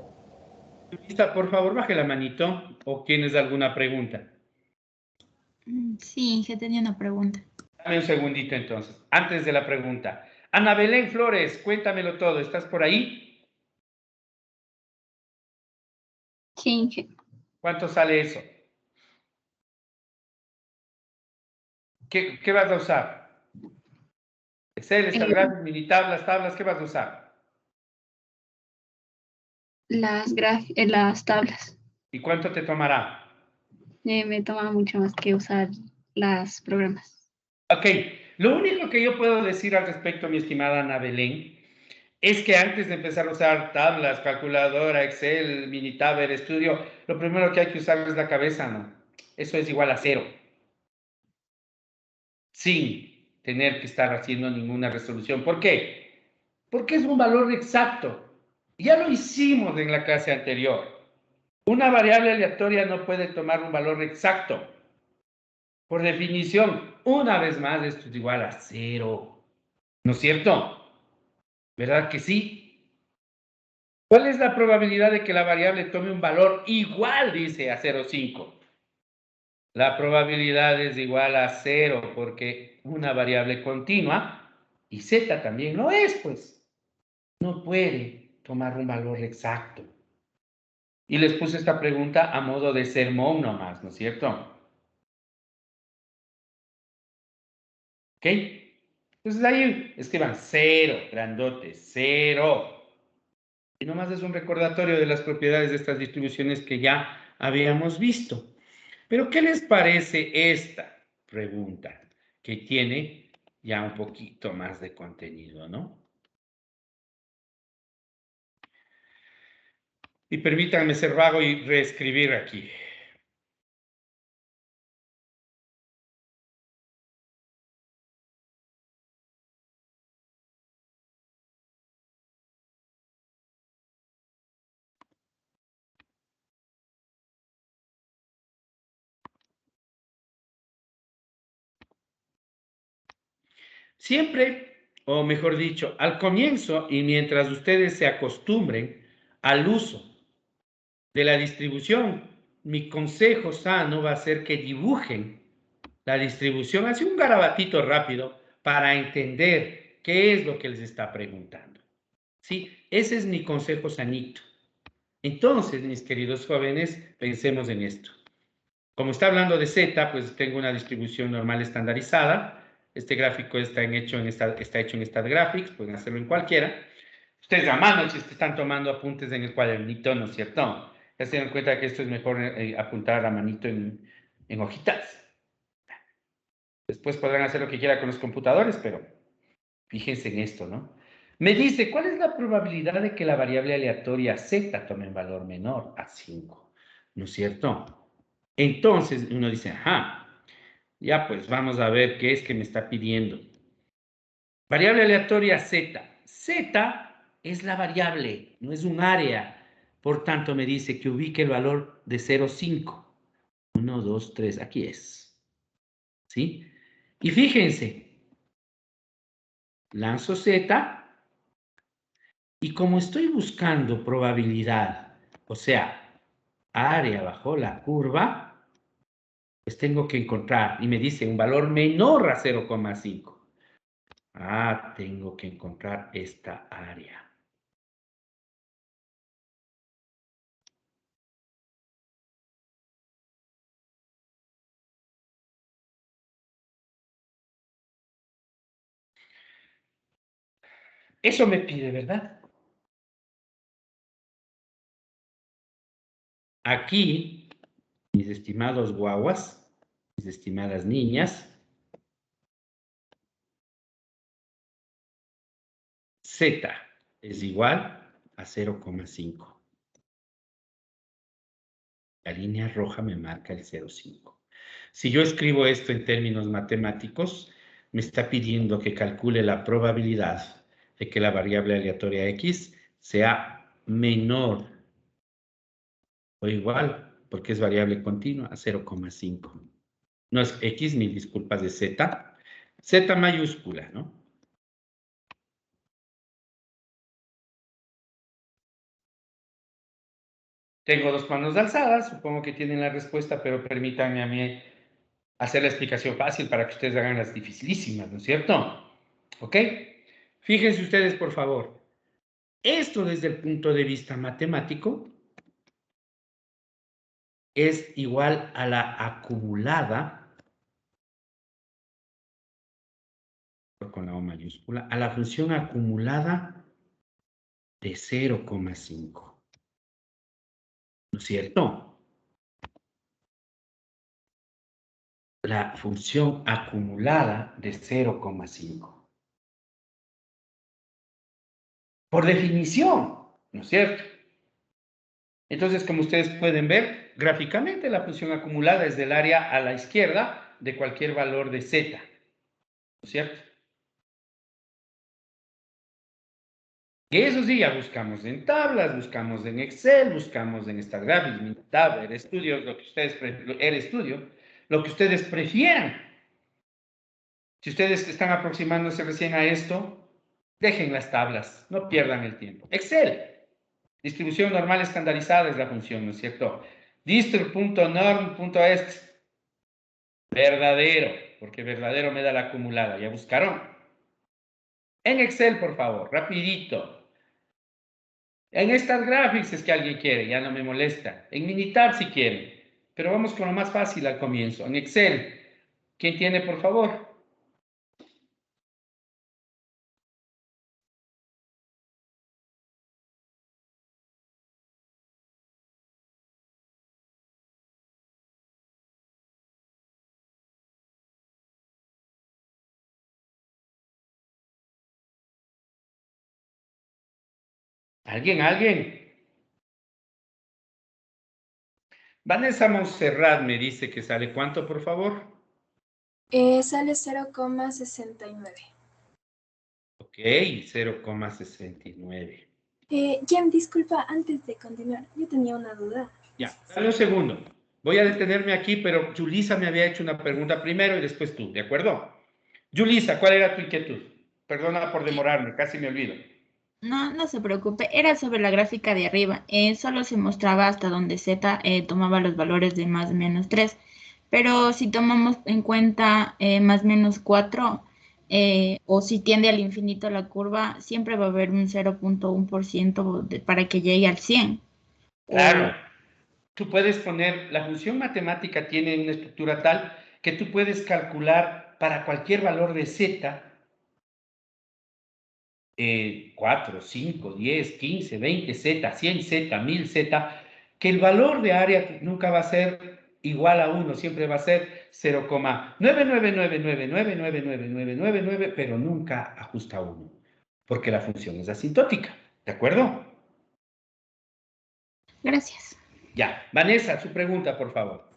Lista, por favor, baje la manito. ¿O tienes alguna pregunta? Sí, que tenía una pregunta. Dame un segundito entonces. Antes de la pregunta. Ana Belén Flores, cuéntamelo todo. ¿Estás por ahí? Sí. ¿Cuánto sale eso? ¿Qué vas a usar? Excel, StatGraphics, Minitab, las tablas, ¿qué vas a usar? Las tablas. ¿Y cuánto te tomará? Me toma mucho más que usar los programas. Ok, lo único que yo puedo decir al respecto, mi estimada Ana Belén, es que antes de empezar a usar tablas, calculadora, Excel, Minitab, RStudio, lo primero que hay que usar es la cabeza, ¿no? Eso es igual a 0. Sin tener que estar haciendo ninguna resolución. ¿Por qué? Porque es un valor exacto. Ya lo hicimos en la clase anterior. Una variable aleatoria no puede tomar un valor exacto. Por definición, una vez más, esto es igual a 0. ¿No es cierto? ¿Verdad que sí? ¿Cuál es la probabilidad de que la variable tome un valor igual, dice, a 0,5? La probabilidad es igual a 0 porque una variable continua y z también lo es, pues. No puede tomar un valor exacto. Y les puse esta pregunta a modo de sermón nomás, ¿no es cierto? ¿Ok? Entonces ahí escriban 0, grandote, 0. Y nomás es un recordatorio de las propiedades de estas distribuciones que ya habíamos visto. Pero ¿qué les parece esta pregunta? Que tiene ya un poquito más de contenido, ¿no? Y permítanme ser vago y reescribir aquí. Siempre, o mejor dicho, al comienzo y mientras ustedes se acostumbren al uso de la distribución, mi consejo sano va a ser que dibujen la distribución, así un garabatito rápido para entender qué es lo que les está preguntando. ¿Sí? Ese es mi consejo sanito. Entonces, mis queridos jóvenes, pensemos en esto. Como está hablando de Z, pues tengo una distribución normal estandarizada. Este gráfico está hecho en StatGraphics, pueden hacerlo en cualquiera. Ustedes a mano, si están tomando apuntes en el cuadernito, ¿no es cierto? Ya se dan cuenta que esto es mejor apuntar a la manito en hojitas. Después podrán hacer lo que quieran con los computadores, pero fíjense en esto, ¿no? Me dice, ¿cuál es la probabilidad de que la variable aleatoria Z tome un valor menor a 5? ¿No es cierto? Entonces uno dice, ajá, ya pues vamos a ver qué es que me está pidiendo. Variable aleatoria Z. Z es la variable, no es un área. Por tanto, me dice que ubique el valor de 0, 5. 1, 2, 3, aquí es. ¿Sí? Y fíjense, lanzo Z y como estoy buscando probabilidad, o sea, área bajo la curva, pues tengo que encontrar, y me dice un valor menor a 0,5. Ah, tengo que encontrar esta área. Eso me pide, ¿verdad? Aquí, mis estimados guaguas, mis estimadas niñas, Z es igual a 0,5. La línea roja me marca el 0,5. Si yo escribo esto en términos matemáticos, me está pidiendo que calcule la probabilidad de que la variable aleatoria X sea menor o igual, porque es variable continua, a 0,5. No es X, mil disculpas, de Z. Z mayúscula, ¿no? Tengo dos manos alzadas, supongo que tienen la respuesta, pero permítanme a mí hacer la explicación fácil para que ustedes hagan las dificilísimas, ¿no es cierto? ¿Ok? Fíjense ustedes, por favor. Esto desde el punto de vista matemático es igual a la acumulada, con la O mayúscula, a la función acumulada de 0,5. ¿No es cierto? La función acumulada de 0,5. Por definición, ¿no es cierto? Entonces, como ustedes pueden ver, gráficamente la función acumulada es del área a la izquierda de cualquier valor de Z, ¿no es cierto? Y eso sí, ya buscamos en tablas, buscamos en Excel, buscamos en StatGraphics, Minitab, RStudio, lo que ustedes prefieran. Si ustedes están aproximándose recién a esto, dejen las tablas, no pierdan el tiempo. Excel, distribución normal estandarizada es la función, ¿no es cierto? Distr.norm.est, verdadero, porque verdadero me da la acumulada, ¿ya buscaron? En Excel, por favor, rapidito. En StatGraphics es que alguien quiere, ya no me molesta. En Minitab si quieren, pero vamos con lo más fácil al comienzo. En Excel, ¿quién tiene, por favor? ¿Alguien? Vanessa Montserrat me dice que sale ¿cuánto, por favor? Sale 0,69. Ok, 0,69. Jen, disculpa, antes de continuar, yo tenía una duda. Ya, dale un segundo. Voy a detenerme aquí, pero Julissa me había hecho una pregunta primero y después tú, ¿de acuerdo? Julissa, ¿cuál era tu inquietud? Perdona por demorarme, casi me olvido. No se preocupe, era sobre la gráfica de arriba. Solo se mostraba hasta donde Z tomaba los valores de más o menos 3. Pero si tomamos en cuenta más o menos 4, o si tiende al infinito la curva, siempre va a haber un 0,1% para que llegue al 100. Claro. tú puedes poner, la función matemática tiene una estructura tal que tú puedes calcular para cualquier valor de z, 4, 5, 10, 15, 20 z, 100 z, 1000 z, que el valor de área nunca va a ser igual a 1, siempre va a ser 0,999999999, pero nunca ajusta a 1, porque la función es asintótica, ¿de acuerdo? Gracias. Ya, Vanessa, su pregunta, por favor.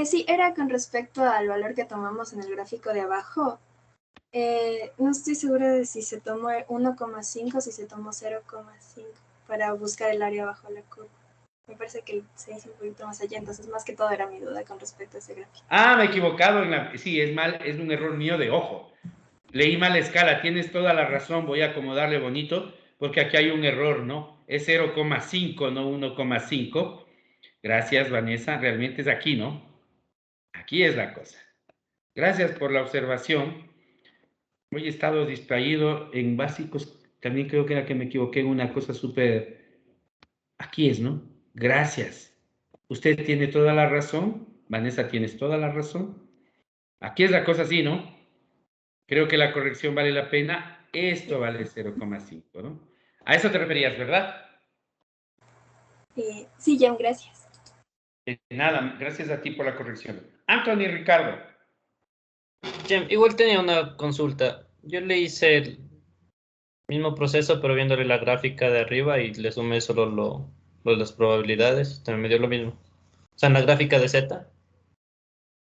Sí, era con respecto al valor que tomamos en el gráfico de abajo. No estoy segura de si se tomó 1,5 o si se tomó 0,5 para buscar el área bajo la curva. Me parece que se hizo un poquito más allá, entonces más que todo era mi duda con respecto a ese gráfico. Ah, me he equivocado. Sí, es un error mío de ojo. Leí mal la escala, tienes toda la razón, voy a acomodarle bonito, porque aquí hay un error, ¿no? Es 0,5, no 1,5. Gracias, Vanessa, realmente es aquí, ¿no? Aquí es la cosa. Gracias por la observación. Hoy he estado distraído en básicos, también creo que era que me equivoqué en una cosa súper... Aquí es, ¿no? Gracias. Usted tiene toda la razón, Vanessa, tienes toda la razón. Aquí es la cosa así, ¿no? Creo que la corrección vale la pena. Esto vale 0,5, ¿no? A eso te referías, ¿verdad? Sí, Jan, gracias. Nada, gracias a ti por la corrección. Anthony, Ricardo. Igual tenía una consulta. Yo le hice el mismo proceso, pero viéndole la gráfica de arriba y le sumé solo lo de las probabilidades. También me dio lo mismo. O sea, en la gráfica de Z.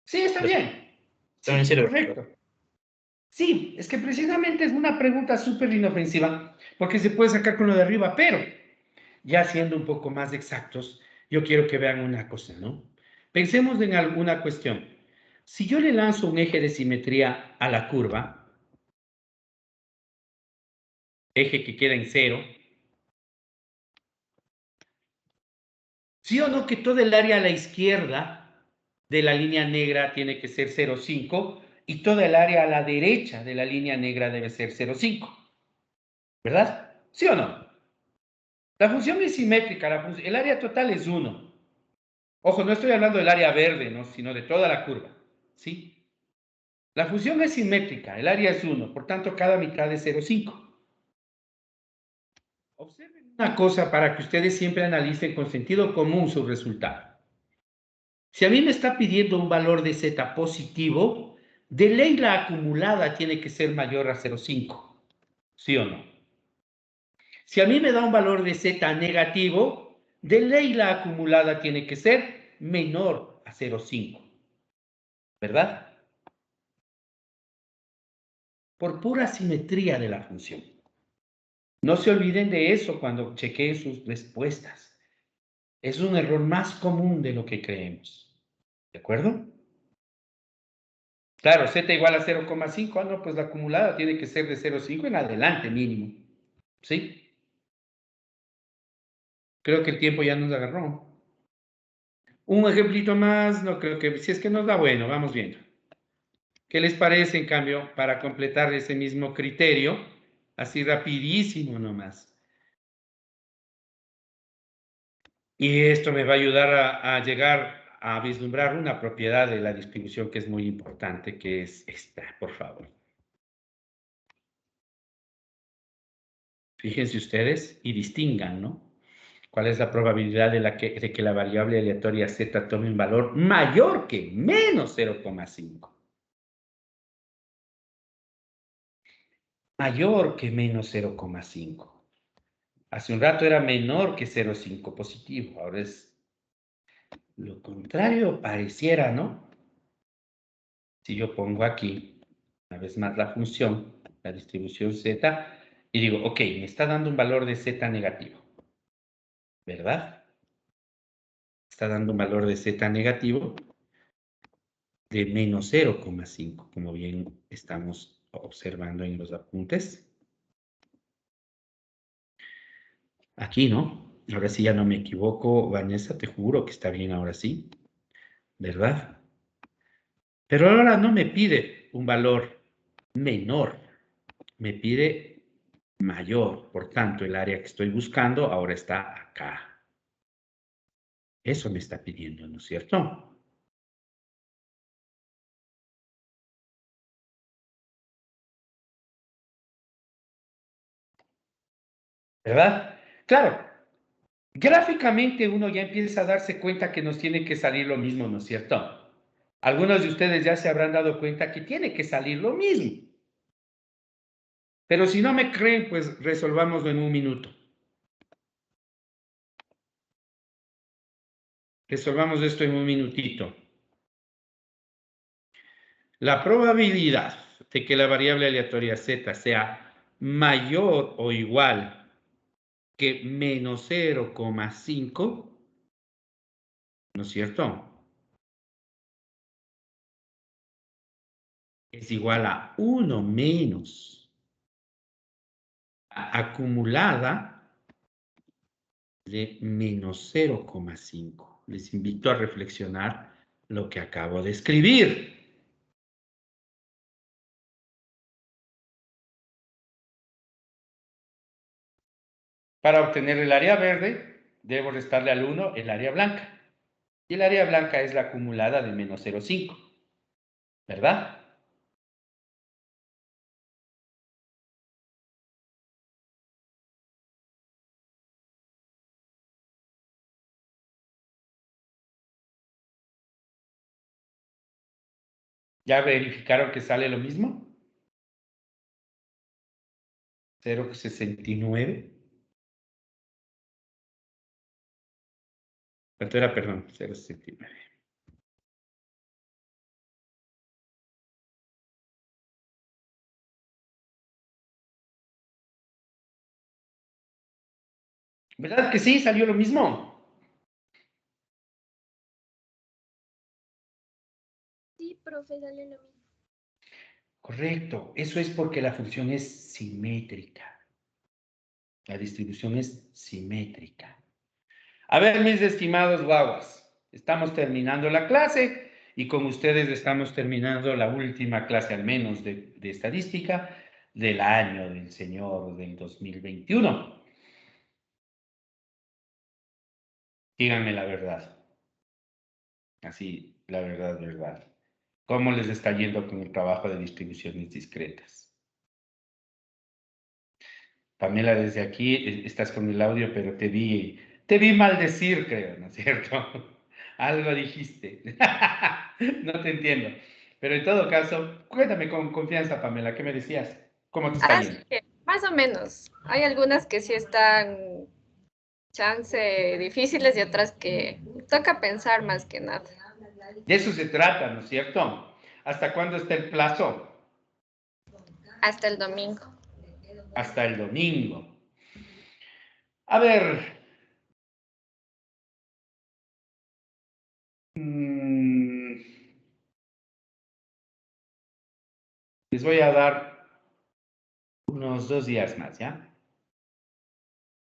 Sí, está bien. También Sí, sirve. correcto. Sí, es que precisamente es una pregunta súper inofensiva, porque se puede sacar con lo de arriba, pero ya siendo un poco más exactos, yo quiero que vean una cosa, ¿no? Pensemos en alguna cuestión. Si yo le lanzo un eje de simetría a la curva, eje que queda en 0, ¿sí o no que todo el área a la izquierda de la línea negra tiene que ser 0,5 y toda el área a la derecha de la línea negra debe ser 0,5? ¿Verdad? ¿Sí o no? La función es simétrica, el área total es 1. Ojo, no estoy hablando del área verde, ¿no? Sino de toda la curva, ¿sí? La función es simétrica, el área es 1, por tanto cada mitad es 0,5. Observen una cosa para que ustedes siempre analicen con sentido común su resultado. Si a mí me está pidiendo un valor de z positivo, de ley la acumulada tiene que ser mayor a 0,5, ¿sí o no? Si a mí me da un valor de z negativo, de ley la acumulada tiene que ser menor a 0,5, ¿verdad? Por pura simetría de la función. No se olviden de eso cuando chequeen sus respuestas. Es un error más común de lo que creemos. ¿De acuerdo? Claro, z igual a 0,5. Ah, no, pues la acumulada tiene que ser de 0,5 en adelante mínimo. ¿Sí? Creo que el tiempo ya nos agarró. Un ejemplito más, no creo que... Si es que nos da bueno, vamos viendo. ¿Qué les parece, en cambio, para completar ese mismo criterio? Así rapidísimo nomás. Y esto me va a ayudar a llegar a vislumbrar una propiedad de la distribución que es muy importante, que es esta, por favor. Fíjense ustedes y distingan, ¿no? ¿Cuál es la probabilidad de que la variable aleatoria z tome un valor mayor que menos 0,5? Mayor que menos 0,5. Hace un rato era menor que 0,5 positivo, ahora es lo contrario, pareciera, ¿no? Si yo pongo aquí, una vez más la función, la distribución z, y digo, ok, me está dando un valor de z negativo, ¿verdad? Está dando un valor de z negativo de menos 0,5, como bien estamos observando en los apuntes. Aquí, ¿no? Ahora sí ya no me equivoco, Vanessa, te juro que está bien ahora sí, ¿verdad? Pero ahora no me pide un valor menor, me pide mayor. Por tanto, el área que estoy buscando ahora está acá. Eso me está pidiendo, ¿no es cierto? ¿Verdad? Claro, gráficamente uno ya empieza a darse cuenta que nos tiene que salir lo mismo, ¿no es cierto? Algunos de ustedes ya se habrán dado cuenta que tiene que salir lo mismo. Pero si no me creen, pues resolvámoslo en un minuto. Resolvamos esto en un minutito. La probabilidad de que la variable aleatoria z sea mayor o igual que menos 0,5, ¿no es cierto? Es igual a 1 menos la acumulada de menos 0,5. Les invito a reflexionar lo que acabo de escribir. Para obtener el área verde, debo restarle al 1 el área blanca. Y el área blanca es la acumulada de menos 0,5. ¿Verdad? ¿Ya verificaron que sale lo mismo? 0,69. ¿Cuánto era? Perdón, 0,69. ¿Verdad que sí? Salió lo mismo. Sí, profe, sale lo mismo. Correcto. Eso es porque la función es simétrica. La distribución es simétrica. A ver, mis estimados guaguas, estamos terminando la clase y con ustedes estamos terminando la última clase, al menos de estadística, del año del Señor del 2021. Díganme la verdad. Así, la verdad, verdad. ¿Cómo les está yendo con el trabajo de distribuciones discretas? Pamela, desde aquí estás con el audio, pero te vi maldecir, creo, ¿no es cierto? Algo dijiste. No te entiendo. Pero en todo caso, cuéntame con confianza, Pamela, ¿qué me decías? ¿Cómo te está yendo? Sí, más o menos. Hay algunas que sí están chance difíciles y otras que toca pensar más que nada. De eso se trata, ¿no es cierto? ¿Hasta cuándo está el plazo? Hasta el domingo. Hasta el domingo. A ver. Les voy a dar unos 2 días más, ¿ya?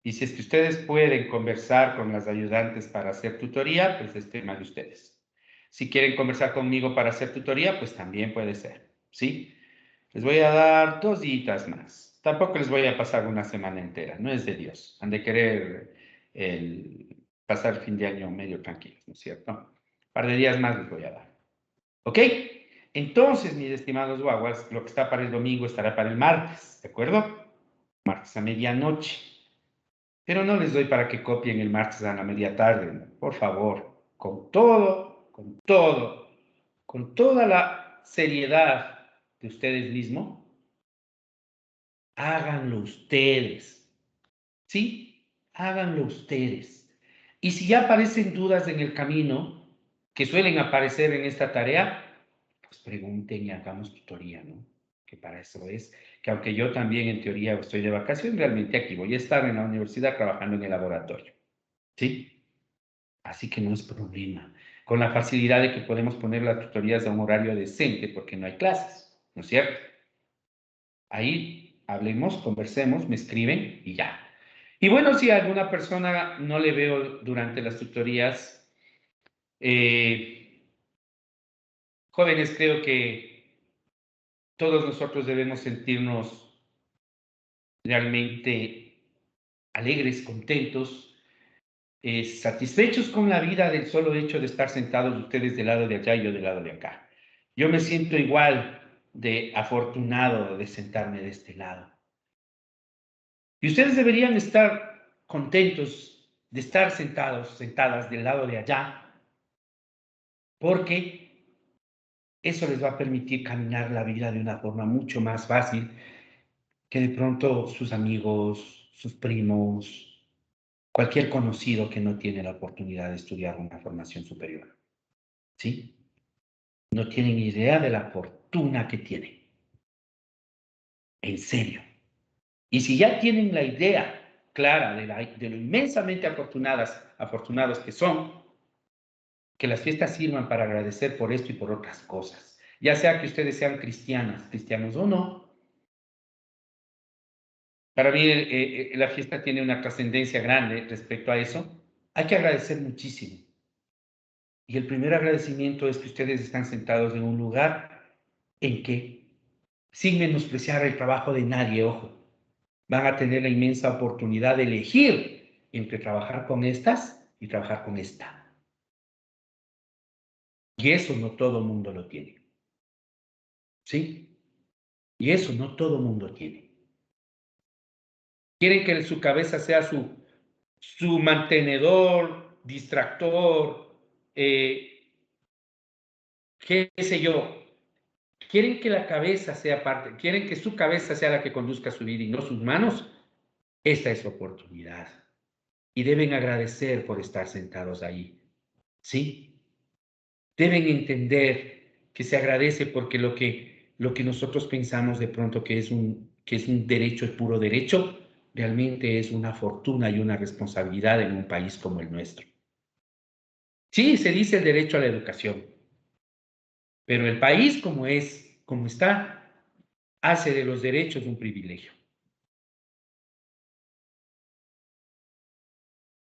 Y si es que ustedes pueden conversar con las ayudantes para hacer tutoría, pues es tema de ustedes. Si quieren conversar conmigo para hacer tutoría, pues también puede ser, ¿sí? Les voy a dar 2 días más. Tampoco les voy a pasar una semana entera, no es de Dios. Han de querer pasar el fin de año medio tranquilos, ¿no es cierto? Un par de días más les voy a dar. ¿Ok? Entonces, mis estimados guaguas, lo que está para el domingo estará para el martes, ¿de acuerdo? Martes a medianoche. Pero no les doy para que copien el martes a la media tarde, ¿no? Por favor, con toda la seriedad de ustedes mismos, háganlo ustedes, ¿sí? Háganlo ustedes. Y si ya aparecen dudas en el camino, que suelen aparecer en esta tarea, pues pregunten y hagamos tutoría, ¿no? Que para eso es, que aunque yo también en teoría estoy de vacaciones, realmente aquí voy a estar en la universidad trabajando en el laboratorio, ¿sí? Así que no es problema. Con la facilidad de que podemos poner las tutorías a un horario decente porque no hay clases, ¿no es cierto? Ahí hablemos, conversemos, me escriben y ya. Y bueno, si a alguna persona no le veo durante las tutorías, jóvenes, creo que todos nosotros debemos sentirnos realmente alegres, contentos, satisfechos con la vida del solo hecho de estar sentados ustedes del lado de allá y yo del lado de acá. Yo me siento igual de afortunado de sentarme de este lado. Y ustedes deberían estar contentos de estar sentadas del lado de allá, porque eso les va a permitir caminar la vida de una forma mucho más fácil que de pronto sus amigos, sus primos, cualquier conocido que no tiene la oportunidad de estudiar una formación superior. ¿Sí? No tienen idea de la fortuna que tienen. En serio. Y si ya tienen la idea clara de lo inmensamente afortunados que son, que las fiestas sirvan para agradecer por esto y por otras cosas. Ya sea que ustedes sean cristianos o no. Para mí la fiesta tiene una trascendencia grande respecto a eso. Hay que agradecer muchísimo. Y el primer agradecimiento es que ustedes están sentados en un lugar en que, sin menospreciar el trabajo de nadie, ojo, van a tener la inmensa oportunidad de elegir entre trabajar con estas y trabajar con esta. Y eso no todo mundo lo tiene. ¿Sí? Y eso no todo mundo tiene. Quieren que su cabeza sea su mantenedor, distractor, qué sé yo. Quieren que la cabeza sea parte, quieren que su cabeza sea la que conduzca su vida y no sus manos. Esta es su oportunidad. Y deben agradecer por estar sentados ahí. ¿Sí? Deben entender que se agradece porque lo que nosotros pensamos de pronto que es un derecho, es puro derecho, realmente es una fortuna y una responsabilidad en un país como el nuestro. Sí, se dice el derecho a la educación, pero el país como está, hace de los derechos un privilegio.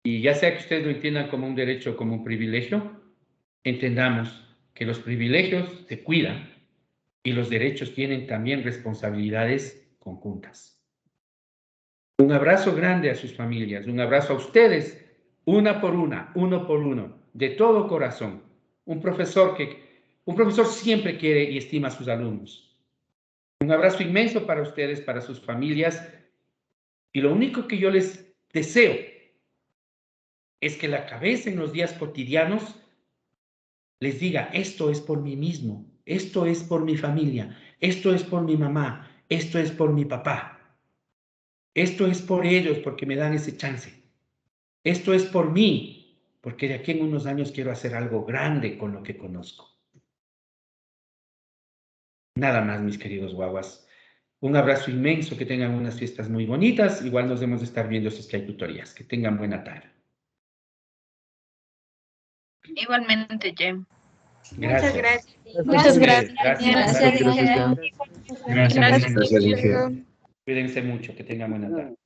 Y ya sea que ustedes lo entiendan como un derecho o como un privilegio, entendamos que los privilegios se cuidan y los derechos tienen también responsabilidades conjuntas. Un abrazo grande a sus familias, un abrazo a ustedes, una por una, uno por uno, de todo corazón. Un profesor siempre quiere y estima a sus alumnos. Un abrazo inmenso para ustedes, para sus familias, y lo único que yo les deseo es que la cabeza en los días cotidianos les diga, esto es por mí mismo, esto es por mi familia, esto es por mi mamá, esto es por mi papá, esto es por ellos porque me dan ese chance, esto es por mí, porque de aquí en unos años quiero hacer algo grande con lo que conozco. Nada más, mis queridos guaguas. Un abrazo inmenso, que tengan unas fiestas muy bonitas, igual nos debemos de estar viendo si es que hay tutorías. Que tengan buena tarde. Igualmente, Jem. Gracias. Muchas gracias. Gracias. Gracias. Cuídense mucho, que tengan buena tarde.